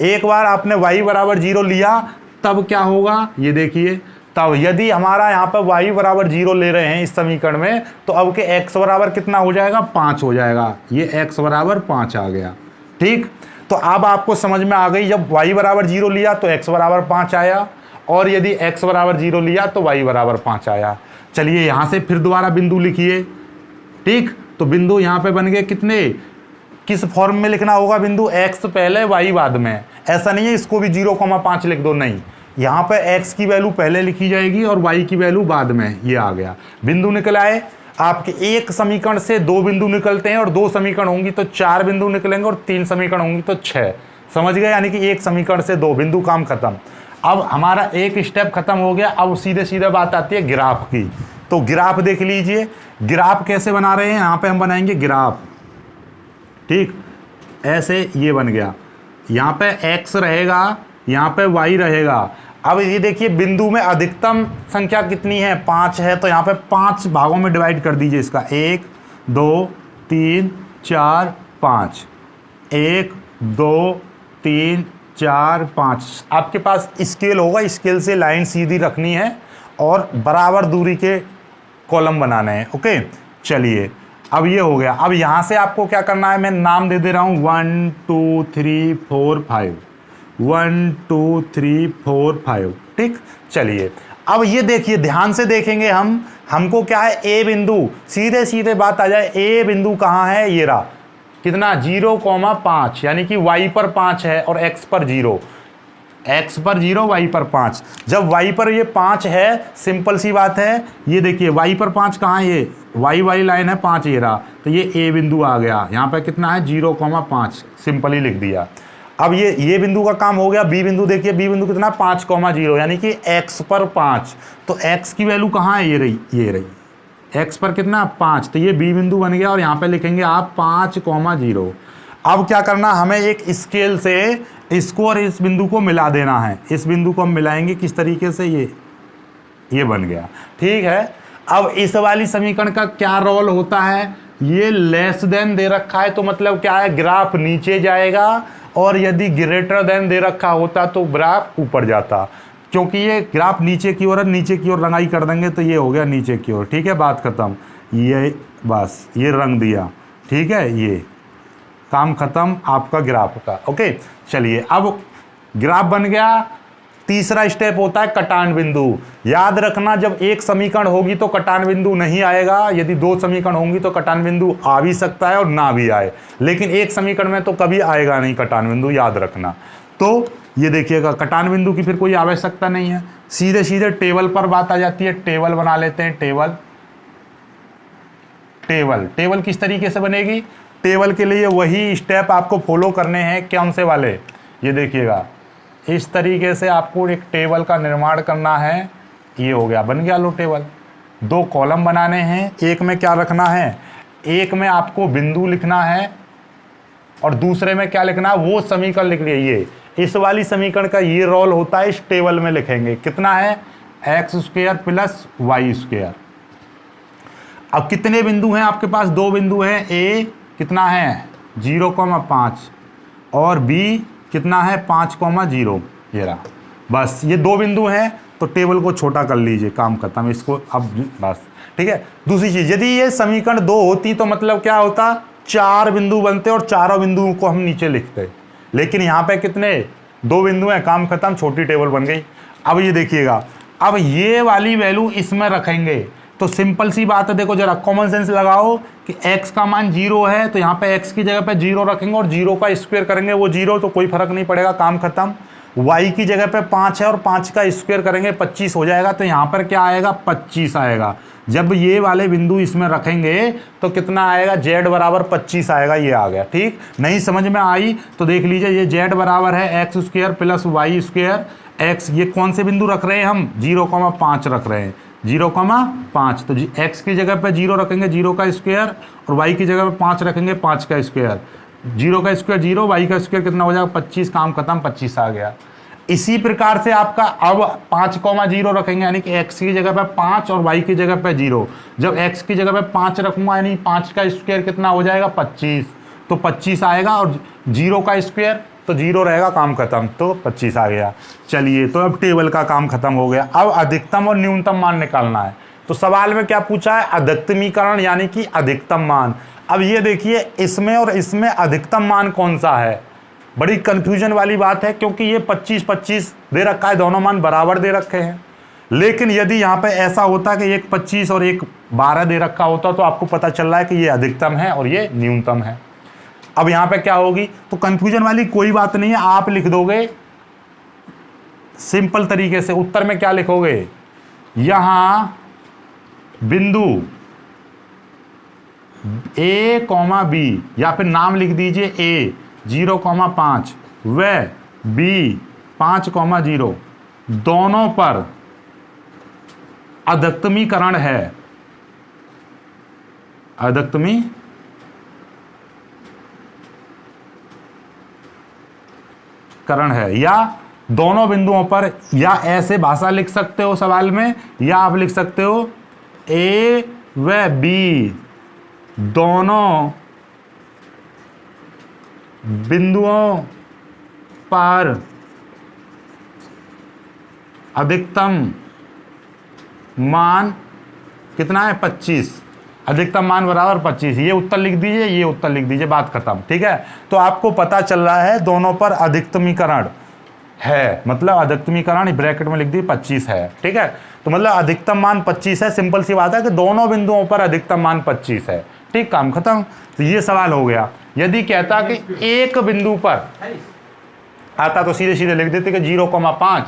एक बार आपने y बराबर 0 लिया तब क्या होगा, ये देखिए, तब यदि हमारा यहाँ पर y बराबर 0 ले रहे हैं इस समीकरण में, तो अब के x बराबर कितना हो जाएगा, 5 हो जाएगा। ये x बराबर 5 आ गया। ठीक, तो अब आपको समझ में आ गई, जब y बराबर 0 लिया तो x बराबर 5 आया, और यदि x बराबर 0 लिया तो y बराबर 5 आया। चलिए यहाँ से फिर दोबारा बिंदु लिखिए। ठीक, तो बिंदु यहाँ पे बन गए कितने, किस फॉर्म में लिखना होगा बिंदु, x पहले y बाद में। ऐसा नहीं है इसको भी 0,5 लिख दो, नहीं, यहाँ पे x की वैल्यू पहले लिखी जाएगी और y की वैल्यू बाद में। ये आ गया, बिंदु निकल आए आपके। एक समीकरण से 2 बिंदु निकलते हैं, और 2 समीकरण होंगी तो 4 बिंदु निकलेंगे, और 3 समीकरण होंगी तो 6। समझ गए, यानी कि एक समीकरण से 2 बिंदु, काम खत्म। अब हमारा एक स्टेप खत्म हो गया। अब सीधे सीधे बात आती है ग्राफ की। तो ग्राफ देख लीजिए, ग्राफ कैसे बना रहे हैं, यहाँ पे हम बनाएंगे ग्राफ। ठीक, ऐसे ये बन गया, यहाँ पे x रहेगा, यहाँ पे y रहेगा। अब ये देखिए, बिंदु में अधिकतम संख्या कितनी है, 5 है, तो यहाँ पे 5 भागों में डिवाइड कर दीजिए इसका, 1 2 3 4 5, 1 2 3 4 5। आपके पास स्केल होगा, स्केल से लाइन सीधी रखनी है और बराबर दूरी के कॉलम बनाने हैं। ओके, चलिए अब ये हो गया। अब यहाँ से आपको क्या करना है, मैं नाम दे रहा हूँ 1 2 3 4 5, 1 2 3 4 5। ठीक, चलिए अब ये देखिए, ध्यान से देखेंगे हमको क्या है, ए बिंदु, सीधे सीधे बात आ जाए, ए बिंदु कहाँ है, ये रहा, कितना 0,5, यानी कि y पर 5 है और x पर 0, x पर 0 y पर 5। जब y पर ये 5 है, सिंपल सी बात है, ये देखिए y पर 5 कहाँ है, ये y वाली लाइन है, 5 ये रहा, तो ये a बिंदु आ गया। यहाँ पर कितना है, 0,5, सिंपली लिख दिया। अब ये बिंदु का काम हो गया। बी बिंदु देखिए, बी बिंदु कितना, 5,0, यानी कि x पर 5, तो x की वैल्यू कहाँ है, ये रही x पर कितना, 5, तो ये बी बिंदु बन गया। और यहाँ पे लिखेंगे आप 5,0। अब क्या करना, हमें एक स्केल से इसको और इस बिंदु को मिला देना है। इस बिंदु को हम मिलाएंगे किस तरीके से, ये बन गया। ठीक है, अब इस वाली समीकरण का क्या रोल होता है, ये लेस देन दे रखा है, तो मतलब क्या है, ग्राफ नीचे जाएगा, और यदि ग्रेटर देन दे रखा होता तो ग्राफ ऊपर जाता। क्योंकि ये ग्राफ नीचे की ओर है, नीचे की ओर रंगाई कर देंगे तो ये हो गया नीचे की ओर। ठीक है, बात खत्म, ये बस ये रंग दिया। ठीक है, ये काम खत्म आपका ग्राफ का। ओके, चलिए अब ग्राफ बन गया। तीसरा स्टेप होता है कटान बिंदु। याद रखना, जब एक समीकरण होगी तो कटान बिंदु नहीं आएगा, यदि 2 समीकरण होंगी तो कटान बिंदु आ भी सकता है और ना भी आए, लेकिन एक समीकरण में तो कभी आएगा नहीं कटान बिंदु, याद रखना। तो ये देखिएगा, कटान बिंदु की फिर कोई आवश्यकता नहीं है, सीधे सीधे टेबल पर बात आ जाती है। टेबल बना लेते हैं, टेबल किस तरीके से बनेगी, टेबल के लिए वही स्टेप आपको फॉलो करने हैं। कौन से वाले, ये देखिएगा, इस तरीके से आपको एक टेबल का निर्माण करना है। ये हो गया, बन गया लो टेबल। 2 कॉलम बनाने हैं, एक में क्या रखना है, एक में आपको बिंदु लिखना है और दूसरे में क्या लिखना है, वो समीकरण लिख लिए। ये इस वाली समीकरण का ये रोल होता है, इस टेबल में लिखेंगे कितना है, x² प्लस y²। अब कितने बिंदु हैं आपके पास, 2 बिंदु हैं, a कितना है 0,5 और b कितना है 5,0, ये रहा। बस ये दो बिंदु हैं तो टेबल को छोटा कर लीजिए, काम खत्म, इसको अब बस ठीक है। दूसरी चीज, यदि ये समीकरण 2 होती तो मतलब क्या होता, 4 बिंदु बनते और चारों बिंदुओं को हम नीचे लिखते, लेकिन यहाँ पे कितने 2 बिंदु हैं, काम खत्म, छोटी टेबल बन गई। अब ये देखिएगा, अब ये वाली वैल्यू इसमें रखेंगे तो सिंपल सी बात है, देखो जरा कॉमन सेंस लगाओ कि x का मान 0 है तो यहाँ पे x की जगह पे 0 रखेंगे और 0 का स्क्वायर करेंगे, वो 0 तो कोई फर्क नहीं पड़ेगा, काम खत्म। y की जगह पे 5 है और 5 का स्क्वायर करेंगे 25 हो जाएगा, तो यहाँ पर क्या आएगा 25 आएगा। जब ये वाले बिंदु इसमें रखेंगे तो कितना आएगा, z बराबर 25 आएगा, ये आ गया। ठीक, नहीं समझ में आई तो देख लीजिए, ये z बराबर है x² प्लस y², x ये कौन से बिंदु रख रहे हैं हम, 0,5 रख रहे हैं, 0,5, तो x की जगह पे 0 रखेंगे 0 का स्क्वायर और y की जगह पे 5 रखेंगे 5 का स्क्वायर, 0 का स्क्वायर 0, y का स्क्वायर कितना हो जाएगा 25, काम खत्म, 25 आ गया। इसी प्रकार से आपका अब 5,0 रखेंगे, यानी कि x की जगह पे 5 और y की जगह पे 0, जब x की जगह पे 5 रखूंगा यानी 5 का स्क्वायर कितना हो जाएगा 25, तो 25 आएगा और 0 का स्क्वायर तो 0 रहेगा, काम खत्म, तो 25 आ गया। चलिए, तो अब टेबल का काम खत्म हो गया। अब अधिकतम और न्यूनतम मान निकालना है, तो सवाल में क्या पूछा है, अधिकतमीकरण यानी कि अधिकतम मान। अब ये देखिए, इसमें और इसमें अधिकतम मान कौन सा है, बड़ी कंफ्यूजन वाली बात है, क्योंकि ये 25-25 दे रखा है, दोनों मान बराबर दे रखे हैं। लेकिन यदि यहाँ पे ऐसा होता कि एक 25 और एक 12 दे रखा होता तो आपको पता चल रहा है कि ये अधिकतम है और ये न्यूनतम है। अब यहाँ पे क्या होगी, तो कंफ्यूजन वाली कोई बात नहीं है, आप लिख दोगे सिंपल तरीके से। उत्तर में क्या लिखोगे, यहां बिंदु a, b या फिर नाम लिख दीजिए a 0,5 व b 5,0 दोनों पर अधिकतमीकरण है, करण है, या दोनों बिंदुओं पर, या ऐसे भाषा लिख सकते हो सवाल में, या आप लिख सकते हो a व b दोनों बिंदुओं पर अधिकतम मान कितना है 25, अधिकतम मान बराबर 25, ये उत्तर लिख दीजिए, ये उत्तर लिख दीजिए, बात खत्म। ठीक है, तो आपको पता चल रहा है दोनों पर अधिकतमीकरण है, मतलब अधिकतमीकरण ब्रैकेट में लिख दी 25 है। ठीक है, तो मतलब अधिकतम मान 25 है, सिंपल सी बात है कि दोनों बिंदुओं पर अधिकतम मान 25 है। ठीक, काम खत्म। तो ये सवाल हो गया। यदि कहता कि एक बिंदु पर आता तो सीधे सीधे लिख देते कि 0,5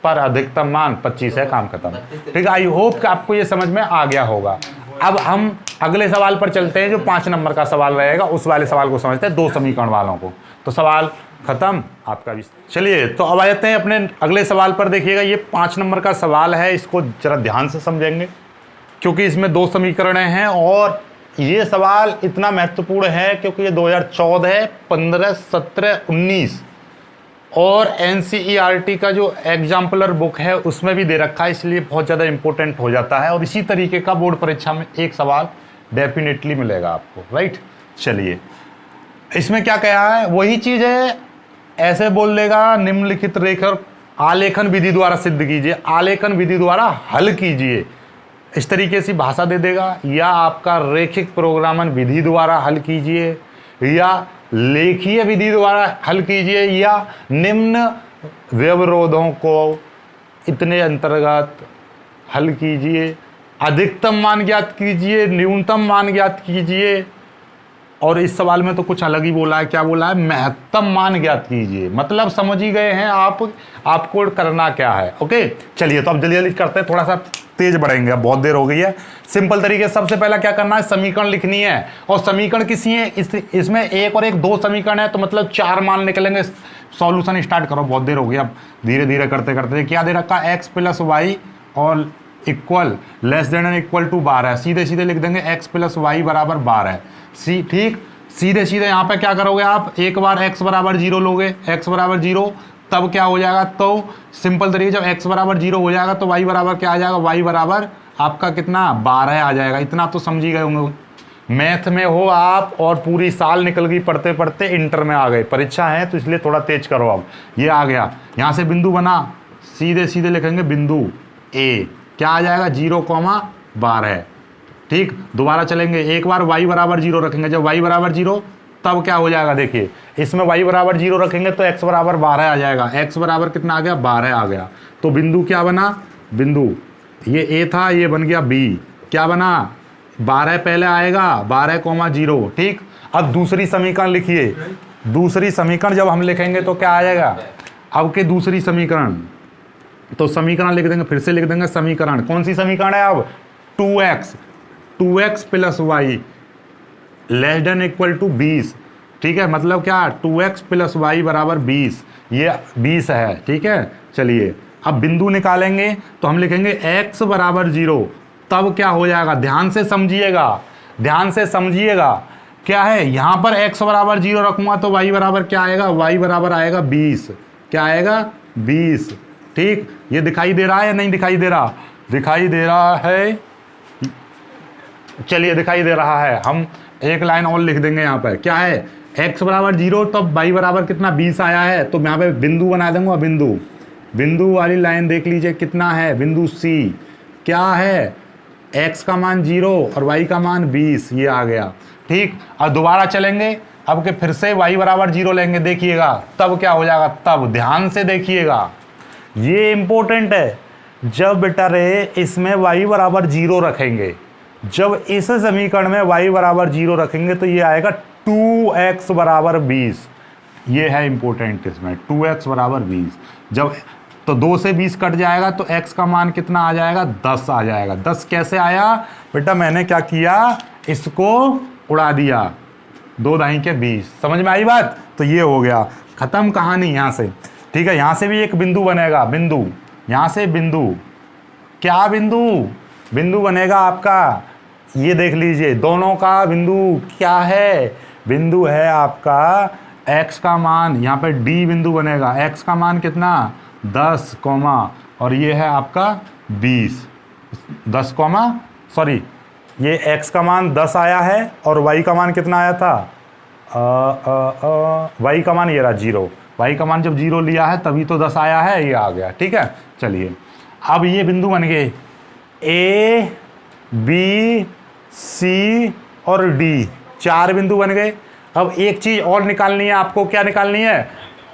पर अधिकतम मान 25 है, काम खत्म। ठीक है, आई होप कि आपको ये समझ में आ गया होगा। अब हम अगले सवाल पर चलते हैं, जो 5 नंबर का सवाल रहेगा, उस वाले सवाल को समझते हैं, 2 समीकरण वालों को। तो सवाल खत्म आपका भी। चलिए, तो अब आ जाते हैं अपने अगले सवाल पर। देखिएगा, ये 5 नंबर का सवाल है, इसको जरा ध्यान से समझेंगे क्योंकि इसमें 2 समीकरण हैं और ये सवाल इतना महत्वपूर्ण है क्योंकि ये 2014, 15, 17, 19 और NCERT का जो एग्जाम्पलर बुक है उसमें भी दे रखा है, इसलिए बहुत ज़्यादा इंपॉर्टेंट हो जाता है। और इसी तरीके का बोर्ड परीक्षा में एक सवाल डेफिनेटली मिलेगा आपको, राइट। चलिए, इसमें क्या कहा है, वही चीज़ है, ऐसे बोल देगा, निम्नलिखित रेखा आलेखन विधि द्वारा सिद्ध कीजिए, आलेखन विधि द्वारा हल कीजिए, इस तरीके से भाषा दे देगा, या आपका रेखिक प्रोग्रामन विधि द्वारा हल कीजिए, या लेखीय विधि द्वारा हल कीजिए, या निम्न व्यवरोधों को इतने अंतर्गत हल कीजिए, अधिकतम मान ज्ञात कीजिए, न्यूनतम मान ज्ञात कीजिए। और इस सवाल में तो कुछ अलग ही बोला है, क्या बोला है, महत्तम मान ज्ञात कीजिए। मतलब समझ ही गए हैं आप, आपको करना क्या है। ओके, चलिए, तो अब जल्दी जल्दी करते हैं, थोड़ा सा तेज बढ़ेंगे, अब बहुत देर हो गई है। सिंपल तरीके से सबसे पहला क्या करना है, समीकरण लिखनी है। और समीकरण किसी है, इसमें 1 और 1 2 समीकरण है, तो मतलब 4 मान निकलेंगे। सॉल्यूशन स्टार्ट करो, बहुत देर हो गई, अब धीरे धीरे करते करते। क्या दे रखा है, x + y और equal less than and equal to 12, सीधे सीधे लिख देंगे x + y बराबर 12। ठीक, सीधे सीधे यहाँ पे क्या करोगे आप, एक बार x बराबर 0 लोगे, x बराबर 0, तब क्या हो जाएगा, तो सिंपल तरीके जब x बराबर 0 हो जाएगा तो y बराबर क्या आ जाएगा, y बराबर आपका कितना 12 आ जाएगा। इतना तो समझ ही गए होंगे। मैथ में हो आप और पूरी साल निकल गई पढ़ते पढ़ते, इंटर में आ गए, परीक्षा है तो इसलिए थोड़ा तेज करो। अब ये आ गया, यहाँ से बिंदु बना, सीधे सीधे लिखेंगे बिंदु ए, क्या आ जाएगा 0,12। ठीक, दोबारा चलेंगे, एक बार y बराबर 0 रखेंगे, जब y बराबर 0 तब क्या हो जाएगा, देखिए इसमें y बराबर 0 रखेंगे तो x बराबर 12 आ जाएगा, x बराबर कितना आ गया 12 आ गया। तो बिंदु क्या बना, बिंदु ये a था, ये बन गया b, क्या बना 12 पहले आएगा 12,0। ठीक, अब दूसरी समीकरण लिखिए, दूसरी समीकरण जब हम लिखेंगे तो क्या आ जाएगा, अब के दूसरी समीकरण, तो समीकरण लिख देंगे, फिर से लिख देंगे समीकरण, कौन सी समीकरण है अब 2x plus y less than equal to 20। ठीक है, मतलब क्या 2x प्लस वाई बराबर 20, ये 20 है। ठीक है, चलिए अब बिंदु निकालेंगे तो हम लिखेंगे x बराबर 0, तब क्या हो जाएगा, ध्यान से समझिएगा, ध्यान से समझिएगा, क्या है यहाँ पर x बराबर 0 रखूंगा तो y बराबर क्या आएगा, y बराबर आएगा 20, क्या आएगा 20। ठीक, ये दिखाई दे रहा है या नहीं दिखाई दे रहा, दिखाई दे रहा है, चलिए दिखाई दे रहा है। हम एक लाइन और लिख देंगे यहाँ पर, क्या है x बराबर 0 तब y बराबर कितना 20 आया है, तो मैं यहाँ पे बिंदु बना दूंगा, बिंदु, बिंदु वाली लाइन देख लीजिए कितना है, बिंदु C, क्या है x का मान 0 और y का मान 20, ये आ गया। ठीक, अब दोबारा चलेंगे, अब के फिर से y बराबर 0 लेंगे, देखिएगा तब क्या हो जाएगा, तब ध्यान से देखिएगा, ये इंपॉर्टेंट है, जब बेटा रे इसमें y बराबर 0 रखेंगे, जब इस समीकरण में y बराबर 0 रखेंगे तो ये आएगा 2x बराबर 20, ये है इंपॉर्टेंट इसमें, 2x बराबर 20, जब तो 2 से 20 कट जाएगा तो x का मान कितना आ जाएगा 10 आ जाएगा। 10 कैसे आया बेटा, मैंने क्या किया, इसको उड़ा दिया, 2 दाई के 20, समझ में आई बात, तो ये हो गया, खत्म कहानी यहाँ से। ठीक है, यहाँ से भी एक बिंदु बनेगा, बिंदु, यहाँ से बिंदु, क्या बिंदु, बिंदु बनेगा आपका, ये देख लीजिए दोनों का बिंदु क्या है, बिंदु है आपका x का मान, यहाँ पे d बिंदु बनेगा, x का मान कितना 10 कॉमा, और ये है आपका 20, 10 कॉमा, सॉरी ये x का मान 10 आया है और y का मान कितना आया था, y का मान ये रहा 0, y का मान जब 0 लिया है तभी तो 10 आया है, ये आ गया। ठीक है, चलिए अब ये बिंदु बन गए A B C और D, 4 बिंदु बन गए। अब एक चीज़ और निकालनी है आपको, क्या निकालनी है,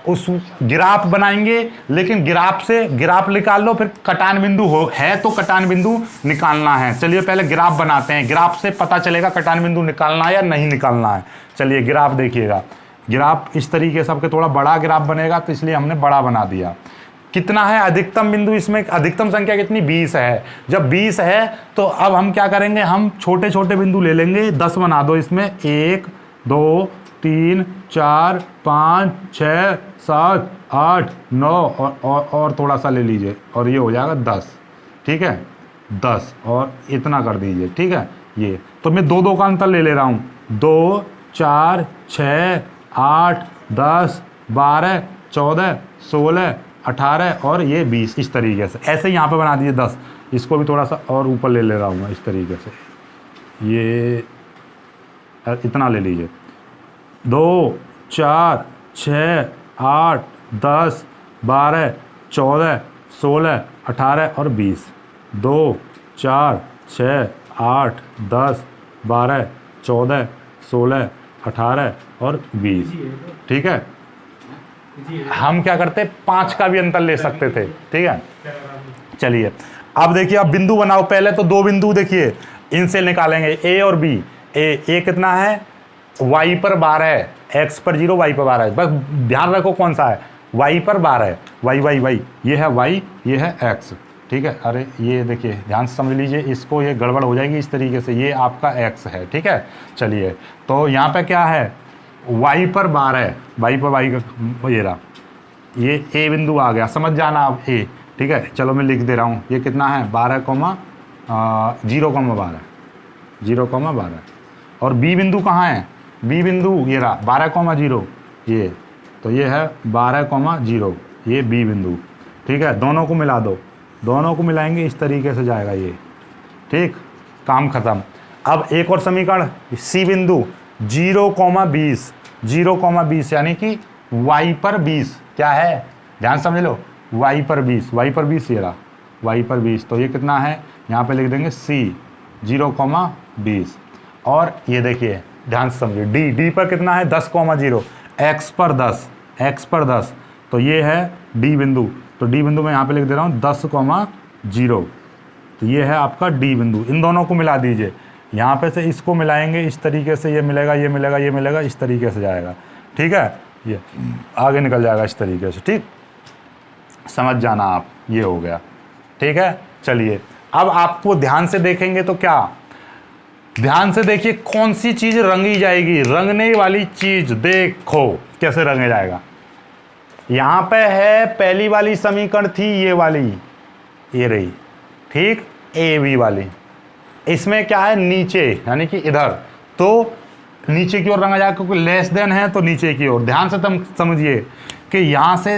उस ग्राफ बनाएंगे, लेकिन ग्राफ से ग्राफ निकाल लो, फिर कटान बिंदु है तो कटान बिंदु निकालना है। चलिए पहले ग्राफ बनाते हैं, ग्राफ से पता चलेगा कटान बिंदु निकालना है या नहीं निकालना है। चलिए ग्राफ देखिएगा, ग्राफ इस तरीके से, आपके थोड़ा बड़ा ग्राफ बनेगा तो इसलिए हमने बड़ा बना दिया। कितना है अधिकतम बिंदु, इसमें अधिकतम संख्या कितनी 20 है, जब 20 है तो अब हम क्या करेंगे, हम छोटे छोटे बिंदु ले लेंगे, 10 बना दो इसमें, 1 2 3 4 5 6 7 8 9 और थोड़ा सा ले लीजिए और ये हो जाएगा 10। ठीक है, 10 और इतना कर दीजिए। ठीक है, ये तो मैं 2 का अंतर ले रहा हूँ, 2 4 6 8 10 12 14 16 18 और ये 20, इस तरीके से। ऐसे यहाँ पे बना दीजिए 10, इसको भी थोड़ा सा और ऊपर ले रहा हूँ इस तरीके से, ये इतना ले लीजिए, 2 4 6 8 10 12 14 16 18 और 20, 2 4 6 8 10 12 14 16 18 और 20। ठीक है, हम क्या करते 5 का भी अंतर ले सकते थे। ठीक है, चलिए अब देखिए, अब बिंदु बनाओ, पहले तो 2 बिंदु देखिए इनसे निकालेंगे, A और B। A कितना है, y पर 12 है, x पर 0 y पर 12 है, बस ध्यान रखो कौन सा है, y पर 12 है, y ये है y, ये है x। ठीक है, अरे ये देखिए ध्यान से समझ लीजिए, इसको ये गड़बड़ हो जाएगी इस तरीके से, ये आपका x है। ठीक है, चलिए तो यहाँ पे क्या है, y पर 12 है, y पर y का ये रहा, ये a बिंदु आ गया, समझ जाना आप a। ठीक है, चलो मैं लिख दे रहा हूँ, ये कितना है 12 कॉमा 0,12, 0,12। और b बिंदु कहाँ है, b बिंदु ये रहा 12,0, ये तो ये है 12,0, ये b बिंदु। ठीक है, दोनों को मिला दो, दोनों को मिलाएंगे इस तरीके से जाएगा ये। ठीक, काम ख़त्म। अब एक और समीकरण सी बिंदु 0,20, 0,20 यानी कि y पर 20 क्या है, ध्यान समझ लो, y पर 20, y पर 20 ये रहा, y पर 20, तो ये कितना है, यहाँ पे लिख देंगे c 0,20। और ये देखिए ध्यान से समझिए d पर कितना है 10,0, x पर 10, x पर 10, तो ये है d बिंदु, तो d बिंदु मैं यहाँ पे लिख दे रहा हूँ 10,0, तो ये है आपका d बिंदु। इन दोनों को मिला दीजिए, यहाँ पे से इसको मिलाएंगे इस तरीके से, ये मिलेगा, ये मिलेगा, ये मिलेगा, इस तरीके से जाएगा, ठीक है, ये आगे निकल जाएगा इस तरीके से, ठीक, समझ जाना आप, ये हो गया, ठीक है। चलिए अब आपको ध्यान से देखेंगे तो क्या, ध्यान से देखिए कौन सी चीज रंगी जाएगी, रंगने वाली चीज देखो कैसे रंगे जाएगा। यहां पे है पहली वाली समीकरण थी ये वाली, ये रही, ठीक, ए बी वाली, इसमें क्या है नीचे यानी कि इधर, तो नीचे की ओर रंगा जाएगा क्योंकि लेस देन है तो नीचे की ओर। ध्यान से तुम समझिए कि यहां से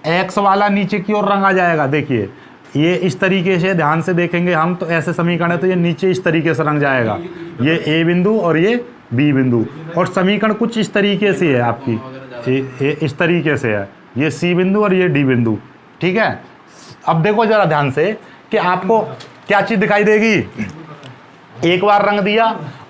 एक्स वाला नीचे की ओर रंगा जाएगा, देखिए ये इस तरीके से, ध्यान से देखेंगे हम तो ऐसे समीकरण है तो ये नीचे इस तरीके से रंग जाएगा, ये ए बिंदु और ये बी बिंदु, और समीकरण कुछ इस तरीके से है आपकी, ये इस तरीके से है, ये सी बिंदु और ये डी बिंदु, ठीक है। अब देखो जरा ध्यान से कि आपको क्या चीज दिखाई देगी, एक बार रंग दिया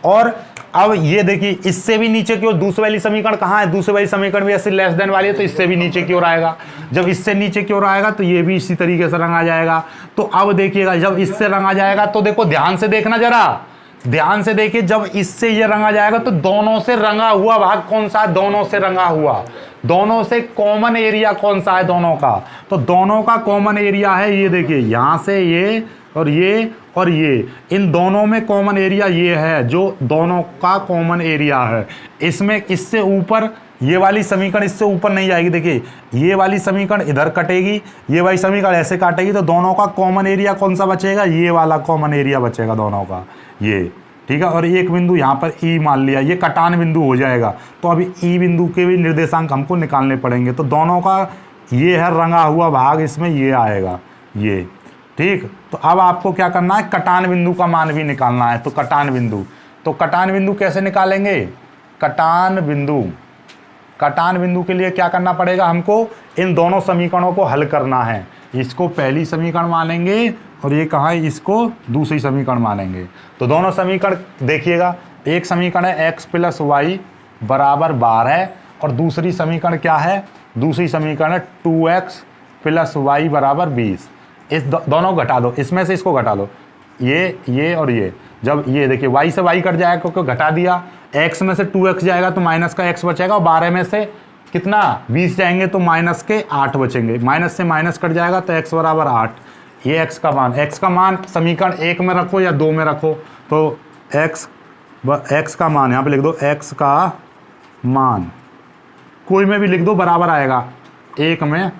और अब ये देखिए इससे भी नीचे की ओर दूसरी वाली समीकरण कहाँ है, दूसरी वाली समीकरण भी ऐसे लेस देन वाली है तो इससे भी नीचे की ओर आएगा, जब इससे नीचे की ओर आएगा तो ये भी इसी तरीके से रंगा जाएगा। तो अब देखिएगा जब इससे रंगा जाएगा तो देखो ध्यान से देखना, जरा ध्यान से देखिए, जब इससे ये रंगा जाएगा तो दोनों से रंगा हुआ भाग कौन सा है, दोनों से रंगा हुआ, दोनों से कॉमन एरिया कौन सा है दोनों का, तो दोनों का कॉमन एरिया है ये देखिए, यहां से ये और ये और ये, इन दोनों में कॉमन एरिया ये है, जो दोनों का कॉमन एरिया है। इसमें इससे ऊपर ये वाली समीकरण इससे ऊपर नहीं जाएगी, देखिए ये वाली समीकरण इधर कटेगी, ये वाली समीकरण ऐसे काटेगी, तो दोनों का कॉमन एरिया कौन सा बचेगा, ये वाला कॉमन एरिया बचेगा दोनों का, ये, ठीक है। और एक बिंदु यहाँ पर ई मान लिया, ये कटान बिंदु हो जाएगा, तो अभी ई बिंदु के भी निर्देशांक हमको निकालने पड़ेंगे, तो दोनों का ये है रंगा हुआ भाग, इसमें ये आएगा ये, ठीक। तो अब आपको क्या करना है, कटान बिंदु का मान भी निकालना है, तो कटान बिंदु, तो कटान बिंदु कैसे निकालेंगे, कटान बिंदु के लिए क्या करना पड़ेगा हमको, इन दोनों समीकरणों को हल करना है, इसको पहली समीकरण मानेंगे और ये कहाँ है, इसको दूसरी समीकरण मानेंगे। तो दोनों समीकरण देखिएगा, एक समीकरण है x + y बराबर 12 और दूसरी समीकरण क्या है, दूसरी समीकरण है 2x + y बराबर 20। इस दोनों घटा दो, इसमें से इसको घटा लो, ये और ये, जब ये देखिए y से y कट जाएगा क्योंकि घटा दिया, x में से 2x जाएगा तो माइनस का x बचेगा, और 12 में से कितना 20 जाएंगे तो माइनस के 8 बचेंगे, माइनस से माइनस कट जाएगा तो x बराबर 8, ये x का मान समीकरण 1 में रखो या 2 में रखो, तो x का मान यहाँ पे लिख दो, x का मान कोई में भी लिख दो बराबर आएगा 1 में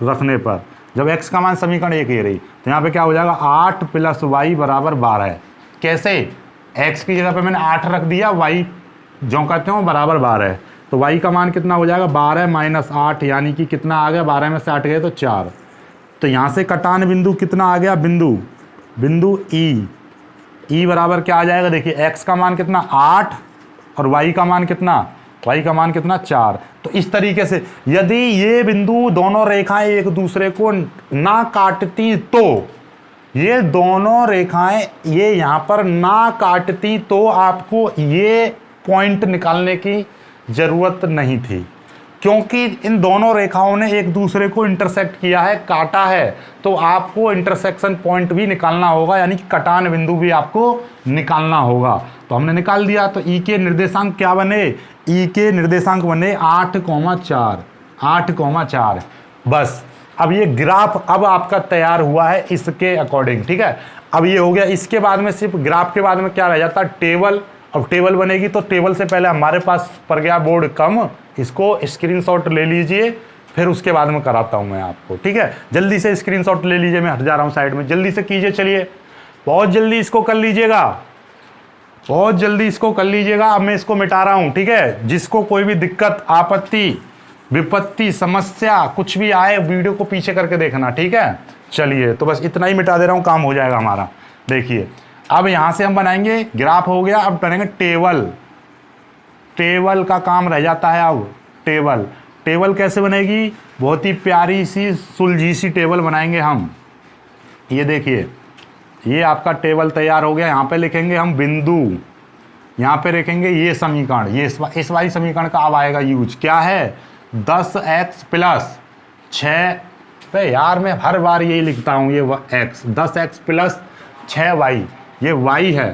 रखने पर, जब x का मान समीकरण 1 ही रही तो यहाँ पे क्या हो जाएगा 8 + y बराबर 12। कैसे, x की जगह पे मैंने 8 रख दिया, y जो कहते हो बराबर 12, तो y का मान कितना हो जाएगा 12 - 8 यानी कि कितना आ गया, 12 में से 8 गए तो 4। तो यहाँ से कटान बिंदु कितना आ गया, बिंदु ई बराबर क्या आ जाएगा, देखिए x का मान कितना 8 और y का मान कितना 4। तो इस तरीके से यदि ये बिंदु दोनों रेखाएं एक दूसरे को ना काटती, तो ये दोनों रेखाएं ये यहाँ पर ना काटती तो आपको ये पॉइंट निकालने की जरूरत नहीं थी, क्योंकि इन दोनों रेखाओं ने एक दूसरे को इंटरसेक्ट किया है, काटा है, तो आपको इंटरसेक्शन पॉइंट भी निकालना होगा, यानी कि कटान बिंदु भी आपको निकालना होगा। तो हमने निकाल दिया, तो ई के निर्देशांक क्या बने, ई के निर्देशांक बने 8,4। बस अब ये ग्राफ अब आपका तैयार हुआ है इसके अकॉर्डिंग, ठीक है। अब ये हो गया, इसके बाद में सिर्फ ग्राफ के बाद में क्या रह जाता है, टेबल। अब टेबल बनेगी तो टेबल से पहले हमारे पास पड़ गया बोर्ड कम, इसको स्क्रीनशॉट ले लीजिए, फिर उसके बाद में कराता हूं मैं आपको, ठीक है। जल्दी से स्क्रीनशॉट ले लीजिए, मैं हट जा रहा हूं साइड में, जल्दी से कीजिए, चलिए बहुत जल्दी इसको कर लीजिएगा, बहुत जल्दी इसको कर लीजिएगा। अब मैं इसको मिटा रहा हूं, ठीक है। जिसको कोई भी दिक्कत, आपत्ति, विपत्ति, समस्या कुछ भी आए, वीडियो को पीछे करके देखना, ठीक है। चलिए तो बस इतना ही मिटा दे रहा हूं, काम हो जाएगा हमारा। देखिए अब यहां से हम बनाएंगे, ग्राफ हो गया, अब बनाएंगे टेबल। टेबल का काम रह जाता है अब। टेबल, टेबल कैसे बनेगी? बहुत ही प्यारी सी सुलझी सी टेबल बनाएंगे हम। ये देखिए, ये आपका टेबल तैयार हो गया। यहाँ पे लिखेंगे हम बिंदु, यहाँ पे लिखेंगे ये समीकरण, ये इस वाली समीकरण का अब आएगा यूज। क्या है? 10x प्लस 6 पे, यार मैं हर बार यही लिखता हूँ, ये x, 10x प्लस 6y, ये y है,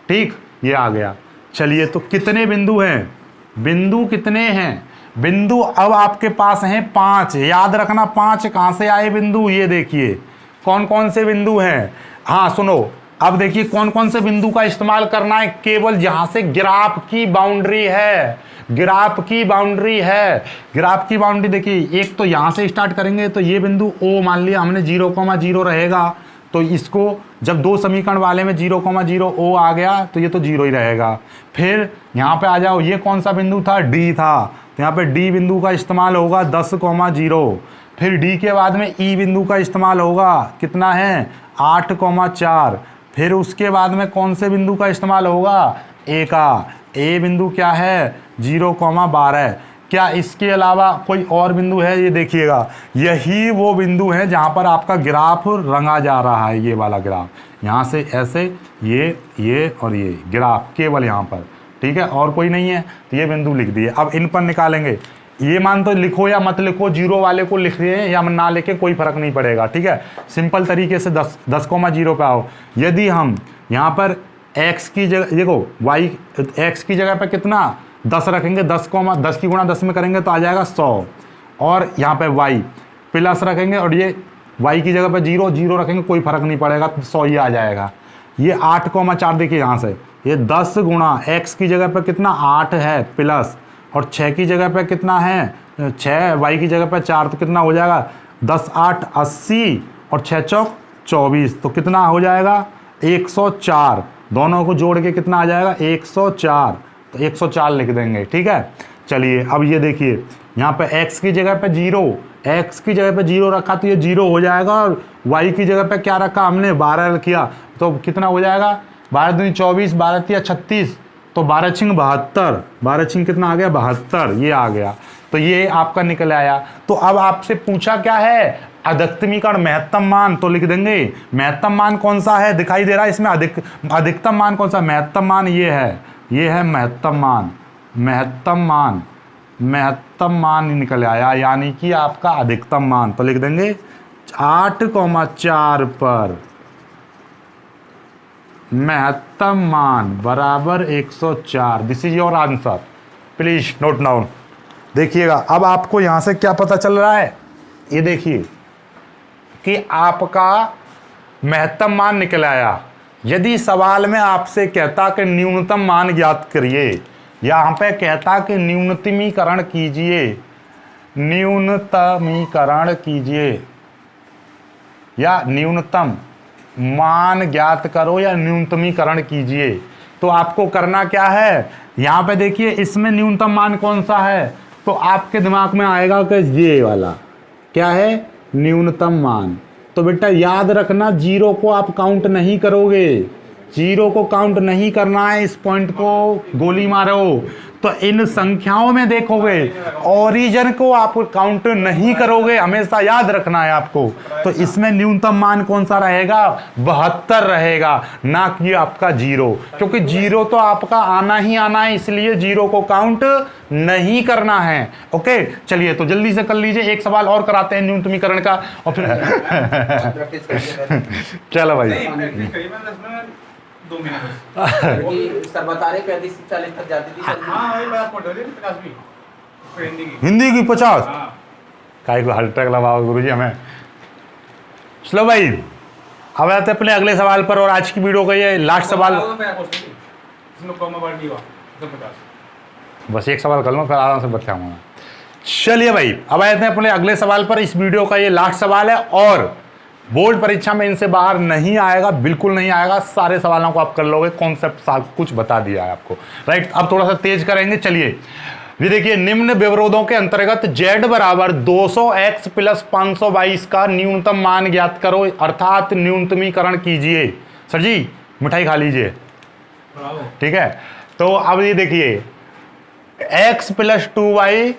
ठीक, ये आ गया। चलिए, तो कितने बिंदु हैं? बिंदु कितने हैं? बिंदु अब आपके पास हैं 5। याद रखना 5 कहाँ से आए बिंदु, ये देखिए कौन कौन से बिंदु हैं। हाँ सुनो, अब देखिए कौन कौन से बिंदु का इस्तेमाल करना है। केवल जहां से ग्राफ की बाउंड्री है, ग्राफ की बाउंड्री है, ग्राफ की बाउंड्री देखिए, एक तो यहां से स्टार्ट करेंगे तो ये बिंदु O मान लिया हमने, 0,0 रहेगा, तो इसको जब 2 समीकरण वाले में 0,0 O आ गया तो ये तो 0 ही रहेगा। फिर यहाँ पे आ जाओ, ये कौन सा बिंदु था? D था, तो यहाँ पे D बिंदु का इस्तेमाल होगा 10,0। फिर D के बाद में E बिंदु का इस्तेमाल होगा, कितना है? 8,4। फिर उसके बाद में कौन से बिंदु का इस्तेमाल होगा? A का। A बिंदु क्या है? 0,12। क्या इसके अलावा कोई और बिंदु है? ये देखिएगा, यही वो बिंदु है जहाँ पर आपका ग्राफ रंगा जा रहा है, ये वाला ग्राफ। यहाँ से ऐसे ये और ये ग्राफ केवल यहाँ पर, ठीक है, और कोई नहीं है, तो ये बिंदु लिख दिए। अब इन पर निकालेंगे। ये मान तो लिखो या मत लिखो, 0 वाले को लिख रहे हैं या ना लिखे, कोई फर्क नहीं पड़ेगा, ठीक है। सिंपल तरीके से 10,0 पे आओ। यदि हम यहाँ पर x की जगह देखो, y x की जगह पे कितना 10 रखेंगे, 10 की गुणा 10 में करेंगे तो आ जाएगा 100, और यहाँ पे y प्लस रखेंगे और ये y की जगह पे 0 रखेंगे, कोई फर्क नहीं पड़ेगा, 100 ही आ जाएगा। ये 8,4 देखिए, यहाँ से ये 10 गुणा x की जगह पे कितना 8 है प्लस, और 6 की जगह पे कितना है 6, y की जगह पे 4, तो कितना हो जाएगा 10 8 80 और 6 चौक 24, तो कितना हो जाएगा 104। दोनों को जोड़ के कितना आ जाएगा 104, तो 104 लिख देंगे, ठीक है। चलिए, अब ये देखिए, यहाँ पे x की जगह पे 0, x की जगह पे 0 रखा तो ये 0 हो जाएगा, और y की जगह पे क्या रखा हमने 12 किया, तो कितना हो जाएगा 12 दूनी 24, 12 तिया 36, तो 12 छिंग 72, 12 छिंग कितना आ गया 72, ये आ गया। तो ये आपका निकल आया। तो अब आपसे पूछा क्या है? अधिकतमीकरण महत्तम मान, तो लिख देंगे महत्तम मान कौन सा है, दिखाई दे रहा है इसमें अधिकतम मान कौन सा? महत्तम मान ये है महत्तम मान। महत्तम मान निकल आया, यानी कि आपका अधिकतम मान। तो लिख देंगे 8,4 पर महत्तम मान बराबर 104। This is your answer, please note down. देखिएगा, अब आपको यहां से क्या पता चल रहा है, ये देखिए कि आपका महत्तम मान निकल आया। यदि सवाल में आपसे कहता कि न्यूनतम मान ज्ञात करिए, यहाँ पे कहता कि न्यूनतमीकरण कीजिए या न्यूनतम मान ज्ञात करो या न्यूनतमीकरण कीजिए, तो आपको करना क्या है? यहाँ पे देखिए, इसमें न्यूनतम मान कौन सा है, तो आपके दिमाग में आएगा कि ये वाला क्या है, न्यूनतम मान। तो बेटा याद रखना, 0 को आप काउंट नहीं करोगे, 0 को काउंट नहीं करना है, इस पॉइंट को गोली मारो। तो इन संख्याओं में देखोगे, ओरिजिन को आप काउंट नहीं करोगे, हमेशा याद रखना है आपको। तो इसमें न्यूनतम मान कौन सा रहेगा? 72 रहेगा, ना कि आपका 0, क्योंकि 0 तो आपका आना ही आना है, इसलिए 0 को काउंट नहीं करना है। ओके, चलिए तो जल्दी से कर लीजिए, एक सवाल और कराते हैं न्यूनतमीकरण का, और फिर चलो भाई। 2 मिनट सर बता रहे 35 से 40 तक जाती थी सर। हाँ वही 50 भी हिंदी की 50 काय को हल्टक लगाओ गुरुजी हमें। चलो भाई, अब आते हैं अपने अगले सवाल पर, और आज की वीडियो का ये लास्ट सवाल। बस एक सवाल कर लो, फिर आराम से बताऊंगा। चलिए भाई, अब आते हैं अपने अगले सवाल पर। इस वीडियो का ये लास्ट सवाल है, और बोर्ड परीक्षा में इनसे बाहर नहीं आएगा, बिल्कुल नहीं आएगा। सारे सवालों को आप कर लोगे, कॉन्सेप्ट सब कुछ बता दिया है आपको, राइट। अब थोड़ा सा तेज करेंगे। चलिए, ये देखिए, निम्न विवरोधों के अंतर्गत z बराबर 200x प्लस 522 का न्यूनतम मान ज्ञात करो, अर्थात न्यूनतमीकरण कीजिए। सर जी, मिठाई खा लीजिए, bravo। ठीक है। तो अब ये देखिए x plus 2y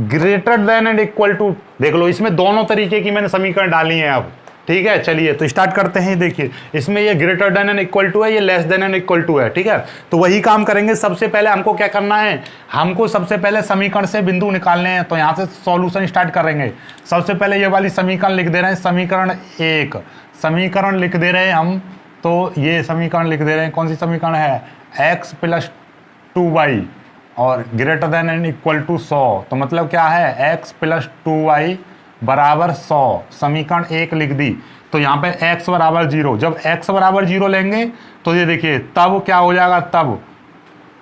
greater than and equal to, देख लो इसमें दोनों तरीके की मैंने समीकरण डाली हैं अब, ठीक है। चलिए तो स्टार्ट करते हैं। देखिए इसमें ये greater than and equal to है, ये less than and equal to है, ठीक है। तो वही काम करेंगे। सबसे पहले हमको क्या करना है, हमको सबसे पहले समीकरण से बिंदु निकालने हैं। तो यहाँ से सॉल्यूशन स्टार्ट करेंगे। सबसे पहले ये वाली समीकरण लिख दे रहे हैं, समीकरण 1 समीकरण लिख दे रहे हैं हम। तो ये समीकरण लिख दे रहे हैं, कौन सी समीकरण है, x प्लस 2y और greater than and equal to 100। तो मतलब क्या है, x प्लस 2y बराबर 100, समीकरण 1 लिख दी। तो यहाँ पे x बराबर 0, जब x बराबर 0 लेंगे तो ये देखिए तब क्या हो जाएगा, तब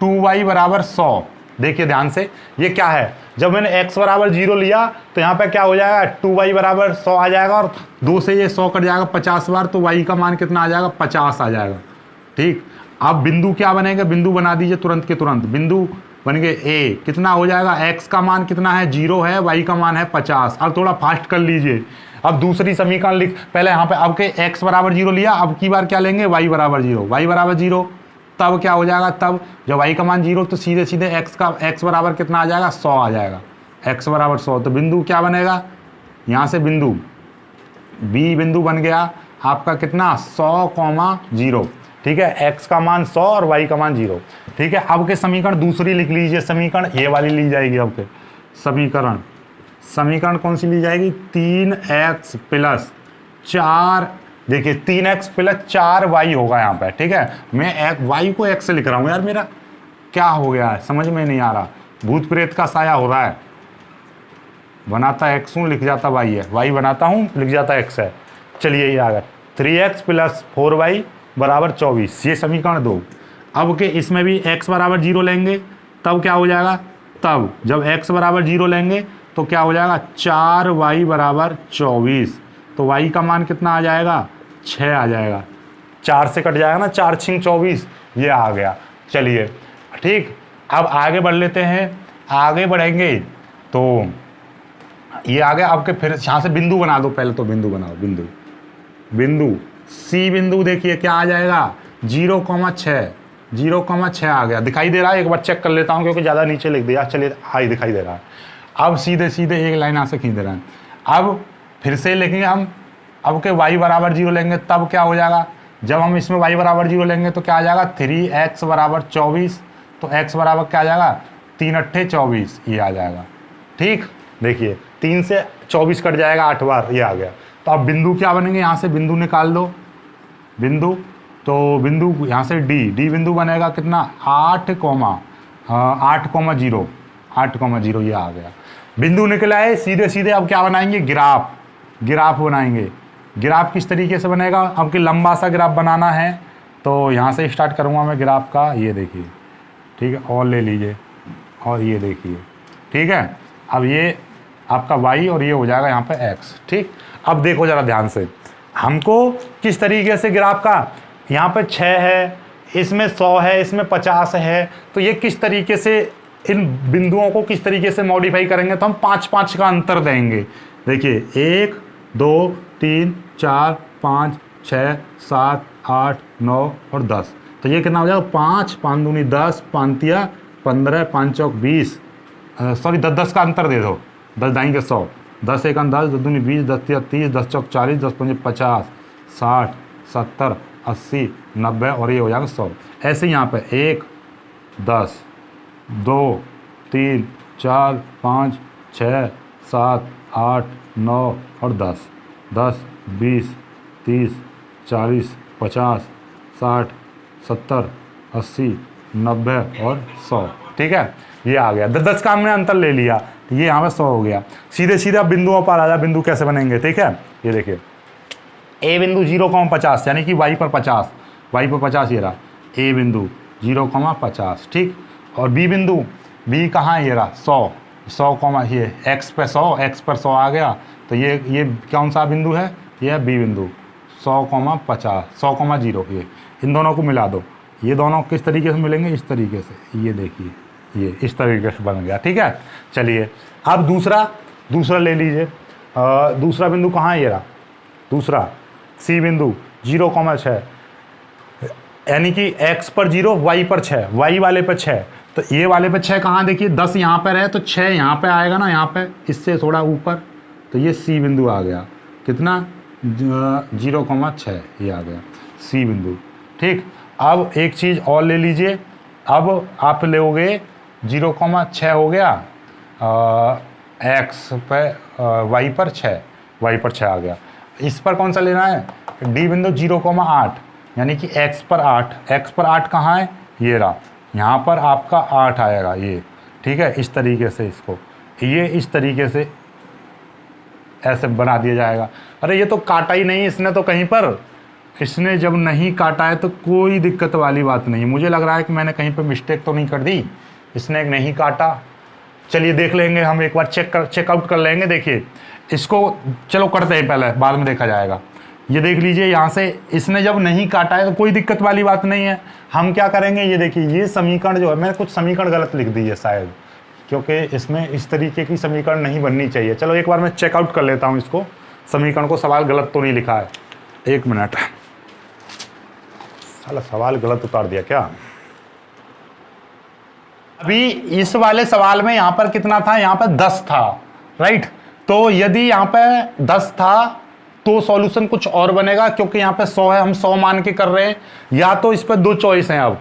2y बराबर 100। देखिए ध्यान से, ये क्या है, जब मैंने x बराबर 0 लिया तो यहाँ पे क्या हो जाएगा, 2y बराबर 100 आ जाएगा और 2 से ये 100 कट जाएगा 50 बार, तो y का मान कितना आ जाएगा, 50 आ जाएगा, ठीक। अब बिंदु क्या बनेगा, बिंदु बना दीजिए तुरंत के तुरंत। बिंदु बन गए a, कितना हो जाएगा, x का मान कितना है, 0 है, y का मान है 50। अब थोड़ा फास्ट कर लीजिए। अब दूसरी समीकरण लिख, पहले यहाँ पे अब के x बराबर 0 लिया, अब की बार क्या लेंगे, y बराबर 0, y बराबर 0, तब क्या हो जाएगा, तब जब y का मान 0 तो सीधे सीधे x बराबर कितना आ जाएगा, 100 आ जाएगा, x बराबर 100। तो बिंदु क्या बनेगा, यहाँ से बिंदु b बिंदु बन गया आपका कितना, 100,0, ठीक है। x का मान 100 और y का मान 0, ठीक है। अब के समीकरण दूसरी लिख लीजिए, समीकरण ये वाली ली जाएगी। अब के समीकरण कौन सी ली जाएगी, 3x प्लस 4, देखिए 3x प्लस 4y होगा यहाँ पे, ठीक है। मैं y को x से लिख रहा हूँ, यार मेरा क्या हो गया है, समझ में नहीं आ रहा, भूत प्रेत का साया हो रहा है। बनाता x हूँ, लिख जाता y है, y बनाता हूँ, लिख जाता x है। चलिए ये आ गया 3x प्लस 4y बराबर 24, ये समीकरण 2। अब के इसमें भी x बराबर 0 लेंगे तब क्या हो जाएगा, तब जब x बराबर 0 लेंगे तो क्या हो जाएगा, 4y बराबर 24। तो y का मान कितना आ जाएगा, 6 आ जाएगा, 4 से कट जाएगा ना, 4 6 24, ये आ गया। चलिए ठीक, अब आगे बढ़ लेते हैं। आगे बढ़ेंगे तो ये आ गया। आपके फिर यहाँ से बिंदु बना दो, पहले तो बिंदु बनाओ, बिंदु सी बिंदु देखिए क्या आ जाएगा, 0,6, 0,6 आ गया, दिखाई दे रहा है। एक बार चेक कर लेता हूँ क्योंकि ज़्यादा नीचे लिख दिया। चलिए हाई दिखाई दे रहा है। अब सीधे सीधे एक लाइन यहाँ से खींच दे रहा है। अब फिर से लिखेंगे हम, अब के y बराबर 0 लेंगे तब क्या हो जाएगा, जब हम इसमें y बराबर 0 लेंगे तो क्या आ जाएगा, 3x बराबर 24। तो x बराबर क्या आ जाएगा, 3 अट्ठे 24, ये आ जाएगा, ठीक। देखिए 3 से 24 कट जाएगा 8 बार, ये आ गया। तो अब बिंदु क्या बनेंगे, यहाँ से बिंदु निकाल दो, बिंदु। तो बिंदु यहाँ से डी बिंदु बनेगा कितना, 8,0, 8,0, ये आ गया। बिंदु निकला है। सीधे सीधे अब क्या बनाएंगे, ग्राफ बनाएंगे। ग्राफ किस तरीके से बनेगा, अब कि लंबा सा ग्राफ बनाना है तो यहाँ से स्टार्ट करूँगा मैं ग्राफ का। ये देखिए, ठीक है, और ले लीजिए, और ये देखिए, ठीक है। अब ये आपका y और ये हो जाएगा यहाँ पे x, ठीक। अब देखो ज़रा ध्यान से, हमको किस तरीके से ग्राफ का, यहाँ पे 6 है, इसमें 100 है, इसमें 50 है, तो ये किस तरीके से इन बिंदुओं को किस तरीके से मॉडिफाई करेंगे, तो हम 5-5 का अंतर देंगे। देखिए 1 2 3 4 5 6 7 8 9 और 10, तो ये कितना हो जाएगा, 5 5 दूनी 10, 5 तिया 15, 5 चौक 20, सॉरी 10 का अंतर दे दो, 10 दाई के 100, 10 एक 10, 10 दूनी 20, 10 तिया 30, 10 चौक 40, 10 पंजे 50, 60 70 80 90 और ये हो जाएगा 100। ऐसे यहाँ पे 1 10 2 3 4 5 6 7 8 9 और 10 10 20 30 40 50 60 70 80 90 और 100, ठीक है। ये आ गया, 10 का हमने अंतर ले लिया, ये यहाँ पे 100 हो गया। सीधे सीधे अब बिंदुओं पर आ जा, बिंदु कैसे बनेंगे, ठीक है। ये देखिए ए बिंदु 0,50 यानी कि y पर 50, ये रहा ए बिंदु 0,50, ठीक। और बी बिंदु, बी कहाँ है, ये रहा 100, ये x पर 100 आ गया। तो ये कौन सा बिंदु है, ये है बी बिंदु 100,50, 100,0, ये इन दोनों को मिला दो। ये दोनों किस तरीके से मिलेंगे, इस तरीके से, ये देखिए ये इस तरीके से बन गया, ठीक है। चलिए अब दूसरा ले लीजिए। दूसरा बिंदु कहाँ है, ये रहा दूसरा सी बिंदु 0,6, यानी कि x पर 0, y पर 6, y वाले पे 6, तो ये वाले पे 6 कहाँ देखिए 10 यहाँ पर है तो 6 यहाँ पे आएगा ना, यहाँ पे इससे थोड़ा ऊपर, तो ये C बिंदु आ गया। कितना 0,6 ये आ गया C बिंदु। ठीक, अब एक चीज़ और ले लीजिए, अब आप लोगे 0,6 हो गया x पे y पर 6, y पर 6 आ गया। इस पर कौन सा लेना है, D बिंदु 0,8, यानी कि x पर 8 कहाँ है, ये रहा, यहाँ पर आपका 8 आएगा ये। ठीक है, इस तरीके से इसको ये इस तरीके से ऐसे बना दिया जाएगा। अरे ये तो काटा ही नहीं इसने तो कहीं पर, इसने जब नहीं काटा है तो कोई दिक्कत वाली बात नहीं। मुझे लग रहा है कि मैंने कहीं पर मिस्टेक तो नहीं कर दी, इसने नहीं काटा। चलिए देख लेंगे हम एक बार, चेकआउट कर लेंगे। देखिए इसको चलो करते हैं पहले, बाद में देखा जाएगा। ये देख लीजिए यहाँ से इसने जब नहीं काटा है तो कोई दिक्कत वाली बात नहीं है। हम क्या करेंगे, ये देखिए ये समीकरण जो है, मैंने कुछ समीकरण गलत लिख दी है शायद, क्योंकि इसमें इस तरीके की समीकरण नहीं बननी चाहिए। चलो एक बार मैं चेकआउट कर लेता हूँ इसको, समीकरण को, सवाल गलत तो नहीं लिखा है। एक मिनट, साला सवाल गलत उतार दिया क्या। अभी इस वाले सवाल में यहाँ पर कितना था, यहाँ पर 10 था, राइट। तो यदि यहाँ पे 10 था तो सॉल्यूशन कुछ और बनेगा, क्योंकि यहाँ पे 100 है, हम 100 मान के कर रहे हैं। या तो इस पर 2 चॉइस हैं अब,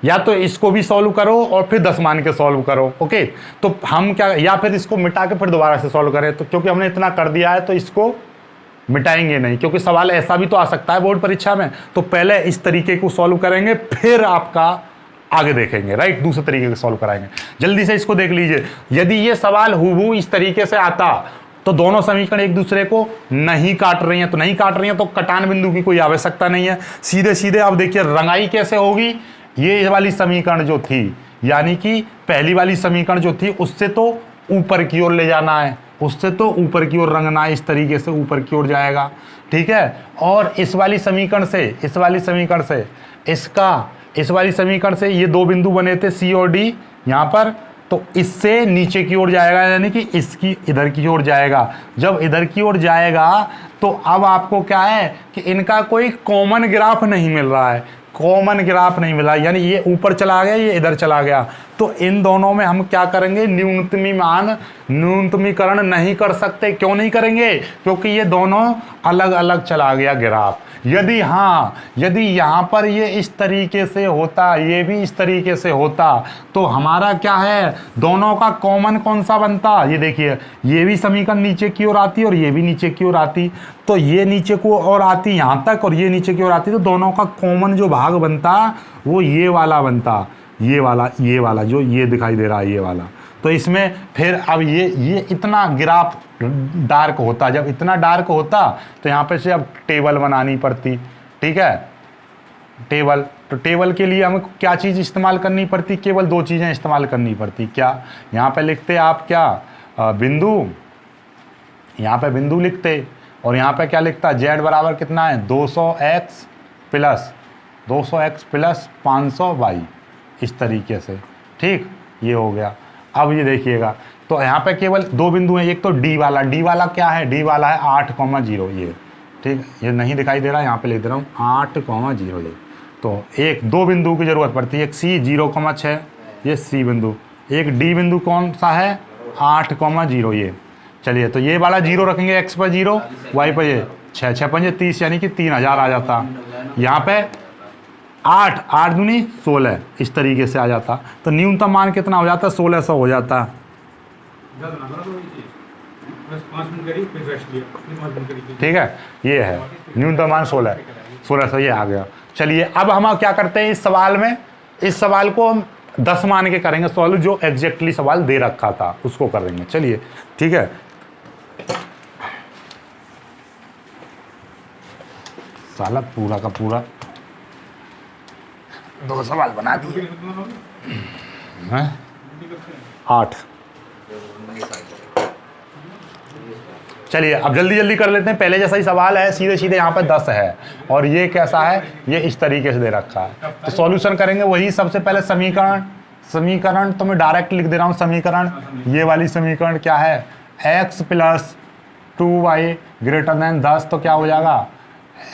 या तो इसको भी सॉल्व करो और फिर 10 मान के सॉल्व करो। ओके, तो हम क्या, या फिर इसको मिटा के फिर दोबारा से सॉल्व करें, तो क्योंकि हमने इतना कर दिया है तो इसको मिटाएंगे नहीं, क्योंकि सवाल ऐसा भी तो आ सकता है बोर्ड परीक्षा में। तो पहले इस तरीके को सॉल्व करेंगे, फिर आपका आगे देखेंगे, राइट, दूसरे तरीके से सॉल्व कराएंगे। जल्दी से इसको देख लीजिए, यदि ये सवाल हूबहू इस तरीके से आता तो दोनों समीकरण एक दूसरे को नहीं काट रही हैं, तो नहीं काट रही हैं तो कटान बिंदु की कोई आवश्यकता नहीं है। सीधे सीधे अब देखिए रंगाई कैसे होगी, ये वाली समीकरण जो थी, यानी कि पहली वाली समीकरण जो थी उससे तो ऊपर की ओर ले जाना है, उससे तो ऊपर की ओर रंगना है, इस तरीके से ऊपर की ओर जाएगा। ठीक है, और इस वाली समीकरण से, इस वाली समीकरण से इसका, इस वाली समीकरण से ये 2 बिंदु बने थे C और D यहाँ पर, तो इससे नीचे की ओर जाएगा, यानी कि इसकी इधर की ओर जाएगा। जब इधर की ओर जाएगा तो अब आपको क्या है कि इनका कोई कॉमन ग्राफ नहीं मिल रहा है, कॉमन ग्राफ नहीं मिला, यानी ये ऊपर चला गया, ये इधर चला गया। तो इन दोनों में हम क्या करेंगे, न्यूनतमीकरण नहीं कर सकते। क्यों नहीं करेंगे, क्योंकि ये दोनों अलग अलग चला गया ग्राफ। यदि हाँ, यदि यहाँ पर ये इस तरीके से होता, ये भी इस तरीके से होता, तो हमारा क्या है, दोनों का कॉमन कौन सा बनता, ये देखिए ये भी समीकरण नीचे की ओर आती और ये भी नीचे की ओर आती, तो ये नीचे को और आती यहाँ तक और ये नीचे की ओर आती, तो दोनों का कॉमन जो भाग बनता वो ये वाला बनता, ये वाला जो ये दिखाई दे रहा है, ये वाला। तो इसमें फिर अब ये इतना ग्राफ डार्क होता, जब इतना डार्क होता तो यहाँ पे से अब टेबल बनानी पड़ती। ठीक है, टेबल, तो टेबल के लिए हमें क्या चीज़ इस्तेमाल करनी पड़ती, केवल 2 चीज़ें इस्तेमाल करनी पड़ती। क्या, यहाँ पे लिखते आप क्या, बिंदु, यहाँ पे बिंदु लिखते, और यहाँ पे क्या लिखता, z बराबर कितना है 200x प्लस 500y, इस तरीके से। ठीक, ये हो गया। अब ये देखिएगा, तो यहाँ पे केवल 2 बिंदु हैं, एक तो D वाला क्या है, D वाला है 8,0 ये। ठीक, ये नहीं दिखाई दे रहा, यहाँ पे लिख दे रहा हूँ 8,0 ये। तो 2 बिंदु की जरूरत पड़ती है, एक C 0,6 ये C बिंदु, एक D बिंदु कौन सा है 8,0 ये। चलिए, तो ये वाला 0 रखेंगे, x पर 0, y पर ये 6 पंजे 30, यानी कि 3000 आ जाता। यहाँ पे 8 दूनी 16, इस तरीके से आ जाता। तो न्यूनतम मान कितना हो जाता, 1600 हो जाता। ठीक है, ये है न्यूनतम मान 1600 ये आ गया। चलिए, अब हम क्या करते हैं इस सवाल में, इस सवाल को हम 10 मान के करेंगे सॉल्व, जो एग्जैक्टली सवाल दे रखा था उसको करेंगे। चलिए, ठीक है, साला पूरा का पूरा 2 सवाल बना दिए। 8। चलिए, अब जल्दी जल्दी कर लेते हैं। पहले जैसा ही सवाल है, सीधे सीधे यहाँ पे 10 है, और ये कैसा है, ये इस तरीके से दे रखा है। तो सॉल्यूशन करेंगे वही, सबसे पहले समीकरण तो मैं डायरेक्ट लिख दे रहा हूँ। समीकरण, ये वाली समीकरण क्या है, x plus 2y greater then 10, तो क्या हो जाएगा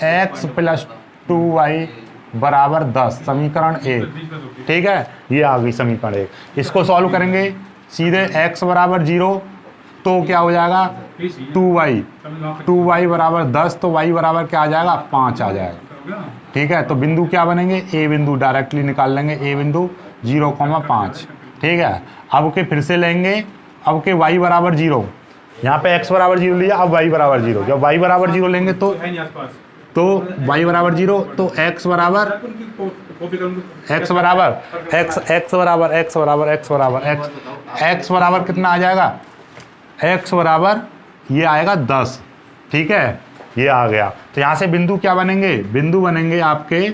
x प्लस 2y बराबर 10, समीकरण 1। ठीक है, ये आ गई समीकरण 1। इसको सॉल्व करेंगे सीधे x बराबर 0 तो क्या हो जाएगा 2y बराबर 10, तो y बराबर क्या आ जाएगा 5 आ जाएगा। ठीक है, तो बिंदु क्या बनेंगे, ए बिंदु डायरेक्टली निकाल लेंगे, ए बिंदु 0,5। ठीक है, अब के फिर से लेंगे, अब के y बराबर 0, यहाँ पे x बराबर 0 लिया, अब y बराबर 0। जब y बराबर 0 लेंगे तो y बराबर 0, तो x बराबर x बराबर कितना आ जाएगा, x बराबर ये आएगा 10। ठीक है, ये आ गया। तो यहाँ से बिंदु क्या बनेंगे, बिंदु बनेंगे आपके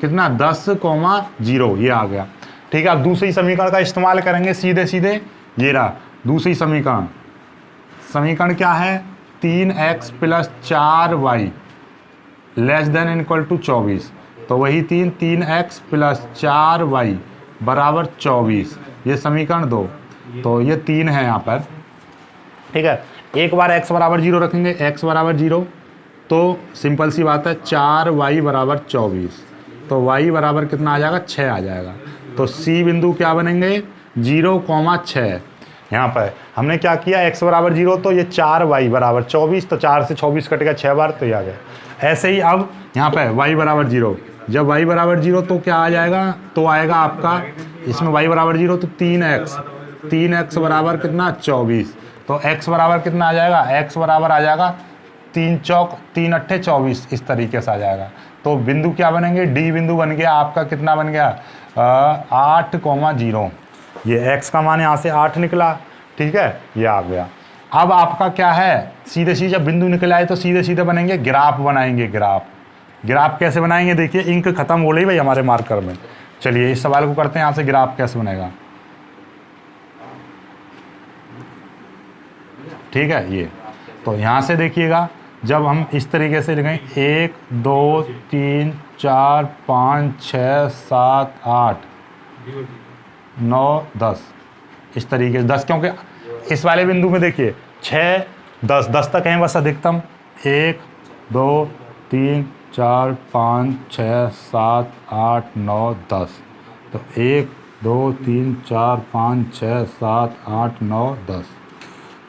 कितना 10,0, ये आ गया। ठीक है, अब दूसरी समीकरण का इस्तेमाल करेंगे सीधे सीधे, ये रहा दूसरी समीकरण। समीकरण क्या है, 3x + 4y less than equal to 24। तो वही 3x + 4y बराबर 24, ये समीकरण 2। तो ये 3 है यहाँ पर। ठीक है, एक बार x बराबर 0 रखेंगे, x बराबर 0 तो सिंपल सी बात है 4y बराबर 24, तो y बराबर कितना आ जाएगा 6 आ जाएगा। तो c बिंदु क्या बनेंगे 0,6। यहाँ पर हमने क्या किया, x बराबर 0 तो ये 4y बराबर 24, तो 4 से 24 कटेगा 6 बार, तो ये आ गया। ऐसे ही अब यहाँ पे y बराबर 0, जब y बराबर 0 तो क्या आ जाएगा, तो आएगा आपका इसमें y बराबर 0 तो 3x बराबर कितना 24, तो x बराबर कितना आ जाएगा, x बराबर आ जाएगा 3 चौक 3 अट्ठे 24, इस तरीके से आ जाएगा। तो बिंदु क्या बनेंगे, डी बिंदु बन गया आपका, कितना बन गया 8,0। ये x का मान यहाँ से 8 निकला। ठीक है, ये आ गया। अब आपका क्या है, सीधे सीधे जब बिंदु निकल आए तो सीधे सीधे बनेंगे, ग्राफ बनाएंगे। ग्राफ कैसे बनाएंगे, देखिए इंक खत्म हो रही भाई हमारे मार्कर में। चलिए इस सवाल को करते हैं, यहाँ से ग्राफ कैसे बनेगा। ठीक है, ये तो यहाँ से देखिएगा, जब हम इस तरीके से लिखें 1 2 3 4 5 6 7 8 9 10, इस तरीके से 10, क्योंकि इस वाले बिंदु में देखिए 6 10 तक हैं बस अधिकतम। 1 2 3 4 5 6 7 8 9 10, तो 1 2 3 4 5 6 7 8 9 10,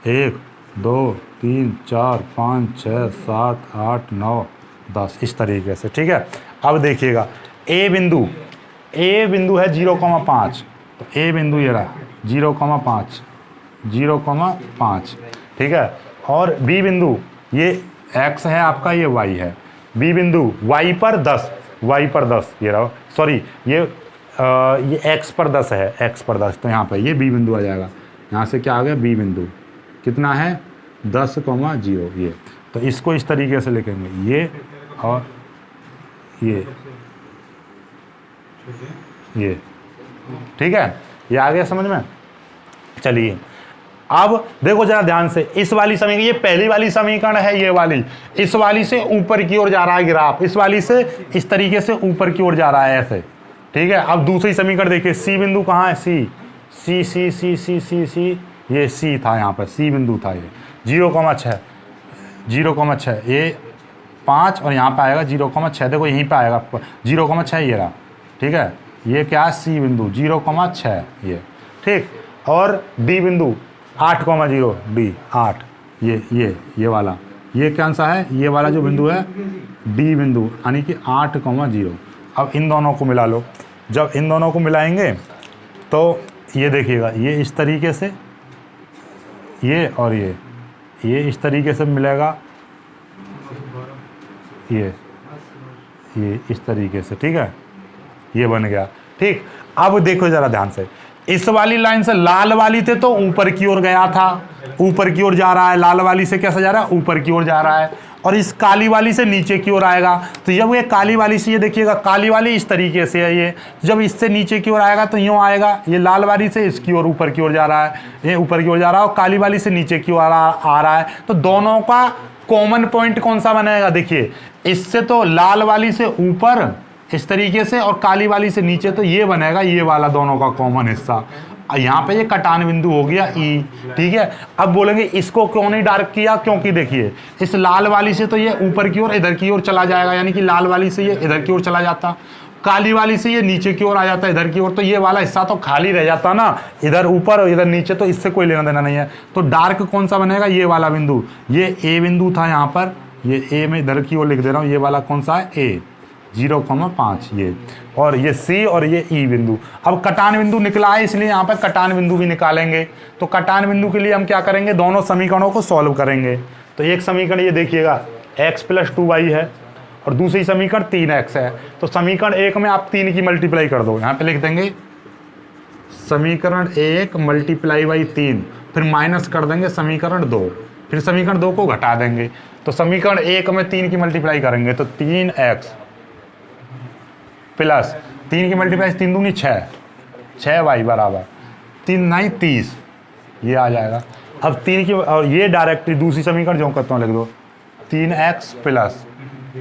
1 2 3 4 5 6 7 8 9 10, इस तरीके से। ठीक है, अब देखिएगा ए बिंदु है 0,5, तो ए बिंदु ये रहा 0,5। ठीक है, और बी बिंदु ये x है आपका, ये y है। बी बिंदु y पर 10, ये रहा, सॉरी ये x पर 10 है, x पर 10, तो यहाँ पर ये बी बिंदु आ जाएगा। यहाँ से क्या आ गया, बी बिंदु कितना है 10,0, ये। तो इसको इस तरीके से लिखेंगे, ये और ये। ठीक है, ये आ गया समझ में। चलिए अब देखो जरा ध्यान से, इस वाली समीकरण, ये पहली वाली समीकरण है, ये वाली इस वाली से ऊपर की ओर जा रहा है ग्राफ, इस वाली से इस तरीके से ऊपर की ओर जा रहा है ऐसे। ठीक है, अब दूसरी समीकरण देखिए, सी बिंदु कहाँ है, सी, ये सी था, यहाँ पर सी बिंदु था, ये 0,6, ये 5 और यहाँ पे आएगा 0,6, देखो यहीं पे आएगा 0,6, ये रहा। ठीक है, ये क्या है, सी बिंदु 0,6, ये। ठीक, और डी बिंदु 8,0, डी 8, ये वाला, ये कौन सा है, ये वाला जो बिंदु है डी बिंदु, यानी कि 8,0। अब इन दोनों को मिला लो, जब इन दोनों को मिलाएंगे तो ये देखिएगा, ये इस तरीके से, ये और ये इस तरीके से मिलेगा, ये इस तरीके से। ठीक है, ये बन गया। ठीक, अब देखो जरा ध्यान से, इस वाली लाइन से लाल वाली थे तो ऊपर की ओर गया था, ऊपर की ओर जा रहा है, लाल वाली से कैसा जा रहा है, ऊपर की ओर जा रहा है, और इस काली वाली से नीचे की ओर आएगा। तो जब ये काली वाली से, ये देखिएगा काली वाली इस तरीके से है, ये जब इससे नीचे की ओर आएगा तो यूँ आएगा, ये लाल वाली से इसकी ओर ऊपर की ओर जा रहा है, ये ऊपर की ओर जा रहा है, और काली वाली से नीचे की ओर आ रहा है। तो दोनों का कॉमन पॉइंट कौन सा बनेगा, देखिए इससे तो लाल वाली से ऊपर इस तरीके से, और काली वाली से नीचे, तो ये बनेगा ये वाला दोनों का कॉमन हिस्सा। यहाँ पे ये कटान बिंदु हो गया ई। ठीक है, अब बोलेंगे इसको क्यों नहीं डार्क किया, क्योंकि देखिए इस लाल वाली से तो ये ऊपर की ओर इधर की ओर चला जाएगा, यानी कि लाल वाली से ये इधर की ओर चला जाता, काली वाली से ये नीचे की ओर आ जाता है, इधर की ओर, तो ये वाला हिस्सा तो खाली रह जाता ना, इधर ऊपर और इधर नीचे, तो इससे कोई लेना देना नहीं है। तो डार्क कौन सा बनेगा, ये वाला बिंदु, ये ए बिंदु था यहाँ पर, ये ए में इधर की ओर लिख दे रहा हूँ, ये वाला कौन सा है, ए 0,5 ये, और ये सी और ये ई बिंदु। अब कटान बिंदु निकला है, इसलिए यहाँ पर कटान बिंदु भी निकालेंगे। तो कटान बिंदु के लिए हम क्या करेंगे, दोनों समीकरणों को सॉल्व करेंगे। तो एक समीकरण ये देखिएगा x + 2y है, और दूसरी समीकरण 3x है। तो समीकरण 1 में आप 3 की मल्टीप्लाई कर दो, यहाँ पे लिख देंगे समीकरण 1 × 3, फिर माइनस कर देंगे समीकरण 2, फिर समीकरण 2 को घटा देंगे। तो समीकरण 1 में 3 की मल्टीप्लाई करेंगे तो 3x प्लस 3 की मल्टीप्लाई 3 दूनी 6, 6y बराबर 3 9 30, ये आ जाएगा। अब 3 की, और ये डायरेक्टली दूसरी समीकरण जो करता हूँ लिख दो, 3x प्लस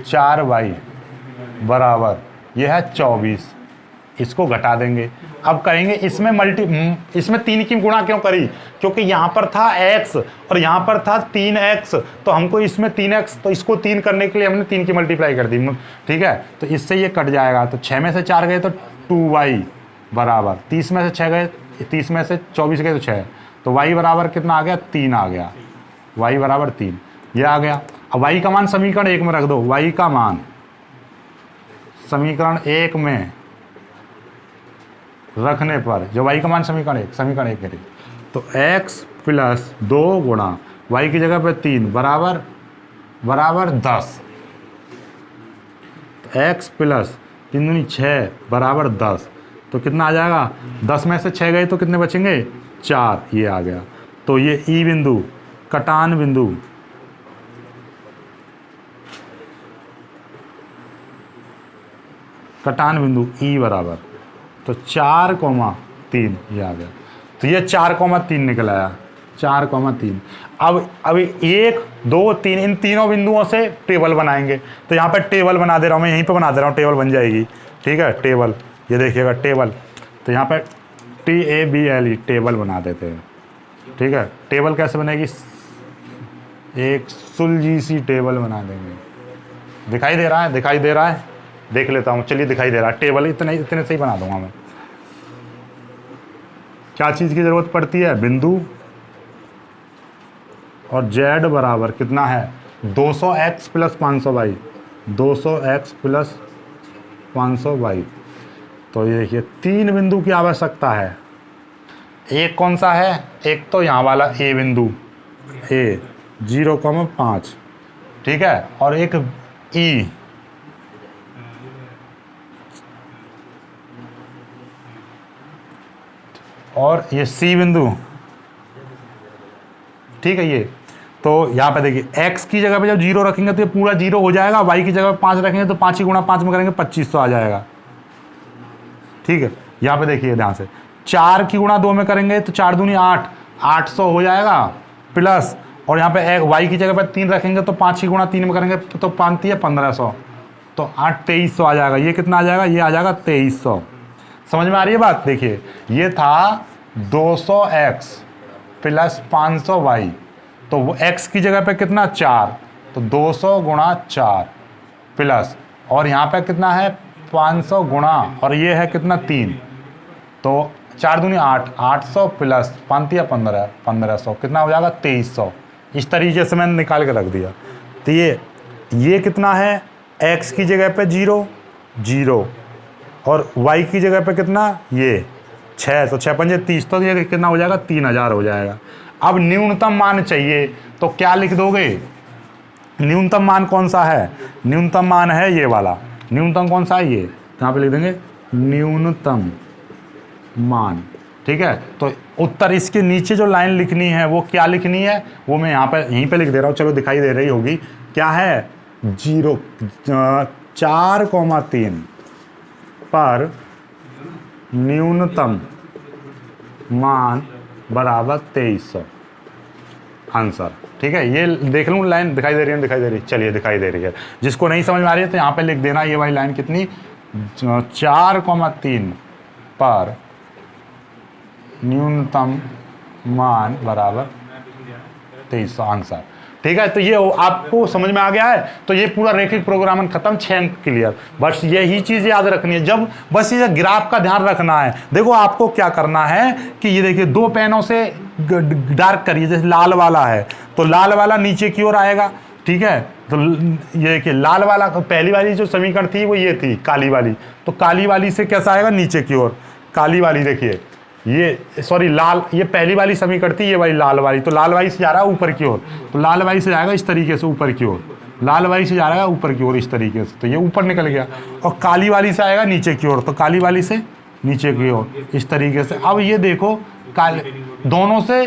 4y बराबर ये है 24, इसको घटा देंगे। अब करेंगे इसमें 3 की गुणा क्यों करी, क्योंकि यहाँ पर था x और यहाँ पर था 3x, तो हमको इसमें 3x, तो इसको 3 करने के लिए हमने 3 की मल्टीप्लाई कर दी, ठीक है। तो इससे ये कट जाएगा, तो 6 में से 4 गए तो 2y बराबर 30 में से 6 गए, 30 में से 24 गए तो 6, तो y बराबर कितना आ गया, 3 आ गया, y बराबर 3, ये आ गया। अब y का मान समीकरण 1 में रख दो, y का मान समीकरण 1 में रखने पर, जो y का मान समीकरण 1 करें, तो x प्लस 2 गुणा y की जगह पे 3 बराबर 10, तो x प्लस 3 दूनी 6 बराबर 10, तो कितना आ जाएगा, 10 में से 6 गए तो कितने बचेंगे, 4, ये आ गया। तो ये ई बिंदु, कटान बिंदु ई बराबर, तो 4,3 ये आ गया। तो ये 4,3 निकल आया, 4,3। अब 1 2 3 इन तीनों बिंदुओं से टेबल बनाएंगे। तो यहाँ पर टेबल बना दे रहा हूँ मैं, यहीं पे बना दे रहा हूँ, टेबल बन जाएगी, ठीक है। टेबल, ये देखिएगा टेबल, तो यहाँ पर TABLE टेबल बना देते हैं, ठीक है। टेबल कैसे बनेगी, एक सुलझी सी टेबल बना देंगे। दिखाई दे रहा है, देख लेता हूँ, चलिए दिखाई दे रहा है। टेबल इतने से ही बना दूंगा मैं। क्या चीज़ की ज़रूरत पड़ती है, बिंदु, और z बराबर कितना है, 200x + 500y, 200x + 500y। तो ये देखिए 3 बिंदु की आवश्यकता है। एक कौन सा है, एक तो यहाँ वाला a बिंदु, a 0,5, ठीक है, और एक e, और ये C बिंदु, ठीक है। ये तो यहाँ पे देखिए x की जगह पे जब 0 रखेंगे तो ये पूरा 0 हो जाएगा, y की जगह पे 5 रखेंगे तो 5 ही गुणा 5 में करेंगे 2500 आ जाएगा, ठीक है। यहाँ पे देखिए ध्यान से, 4 की गुणा 2 में करेंगे तो 4 दूनी 8, 800 हो जाएगा, प्लस, और यहाँ पे y की जगह पे 3 रखेंगे तो 5 की गुणा 3 में करेंगे तो 5 है 1500, तो 8 2300 आ जाएगा। ये कितना आ जाएगा, ये आ जाएगा 2300। समझ में आ रही है बात। देखिए ये था 200x + 500y, तो वो x की जगह पे कितना 4, तो 200 गुणा 4 प्लस, और यहाँ पे कितना है 500 गुणा, और ये है कितना 3, तो 4 दूनी 8, 800 प्लस 5 या 15, 1500, कितना हो जाएगा 2300। इस तरीके से मैंने निकाल के रख दिया। तो ये कितना है, x की जगह पे 0 0, और y की जगह पे कितना, ये 6, तो 6 पंजे 30, तो ये कितना हो जाएगा 3000 हो जाएगा। अब न्यूनतम मान चाहिए तो क्या लिख दोगे, न्यूनतम मान कौन सा है, न्यूनतम मान है ये वाला। न्यूनतम कौन सा है, ये, यहाँ पे लिख देंगे न्यूनतम मान, ठीक है। तो उत्तर, इसके नीचे जो लाइन लिखनी है वो क्या लिखनी है, वो मैं यहाँ पर यहीं पे लिख दे रहा हूँ, चलो दिखाई दे रही होगी, क्या है 4,3 पर न्यूनतम मान बराबर 2300 आंसर, ठीक है। ये देख लूँ लाइन दिखाई दे रही है, चलिए दिखाई दे रही है। जिसको नहीं समझ में आ रही है तो यहाँ पे लिख देना, ये वाली लाइन कितनी, 4,3 पर न्यूनतम मान बराबर 2300 आंसर, ठीक है, तो ये आपको समझ में आ गया है। तो ये पूरा रेखिक प्रोग्रामन खत्म, 6 अंक क्लियर। बस यही चीज याद रखनी है, जब बस ये ग्राफ का ध्यान रखना है। देखो आपको क्या करना है कि ये देखिए 2 पेनों से डार्क करिए, जैसे लाल वाला है तो लाल वाला नीचे की ओर आएगा, ठीक है। तो ये देखिए लाल वाला, पहली वाली जो समीकरण थी वो ये थी काली वाली, तो काली वाली से कैसा आएगा नीचे की ओर, काली वाली देखिए ये सॉरी लाल, ये पहली वाली समीकरण थी, ये वाली लाल वाली, तो लाल वाली से जा रहा है ऊपर की ओर, तो लाल वाली से जाएगा इस तरीके से ऊपर की ओर, लाल वाली से जा रहा है ऊपर की ओर इस तरीके से, तो ये ऊपर निकल गया। और काली वाली से आएगा नीचे की ओर, तो काली वाली से नीचे की ओर इस तरीके से। अब ये देखो काले दोनों से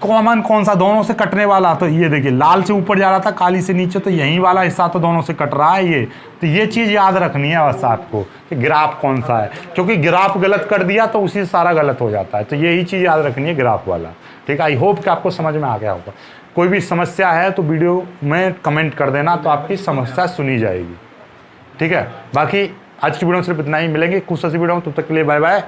कॉमन कौन सा, दोनों से कटने वाला, तो ये देखिए लाल से ऊपर जा रहा था काली से नीचे, तो यही वाला हिस्सा तो दोनों से कट रहा है ये। तो ये चीज़ याद रखनी है बस आपको कि ग्राफ कौन सा है, क्योंकि ग्राफ गलत कर दिया तो उसी से सारा गलत हो जाता है। तो यही चीज़ याद रखनी है ग्राफ वाला, ठीक है। आई होप कि आपको समझ में आ गया होगा। कोई भी समस्या है तो वीडियो में कमेंट कर देना, तो आपकी समस्या सुनी जाएगी, ठीक है। बाकी आज की वीडियो में सिर्फ इतना ही, मिलेंगे कुछ ऐसी वीडियो में, तब तक के लिए बाय बाय।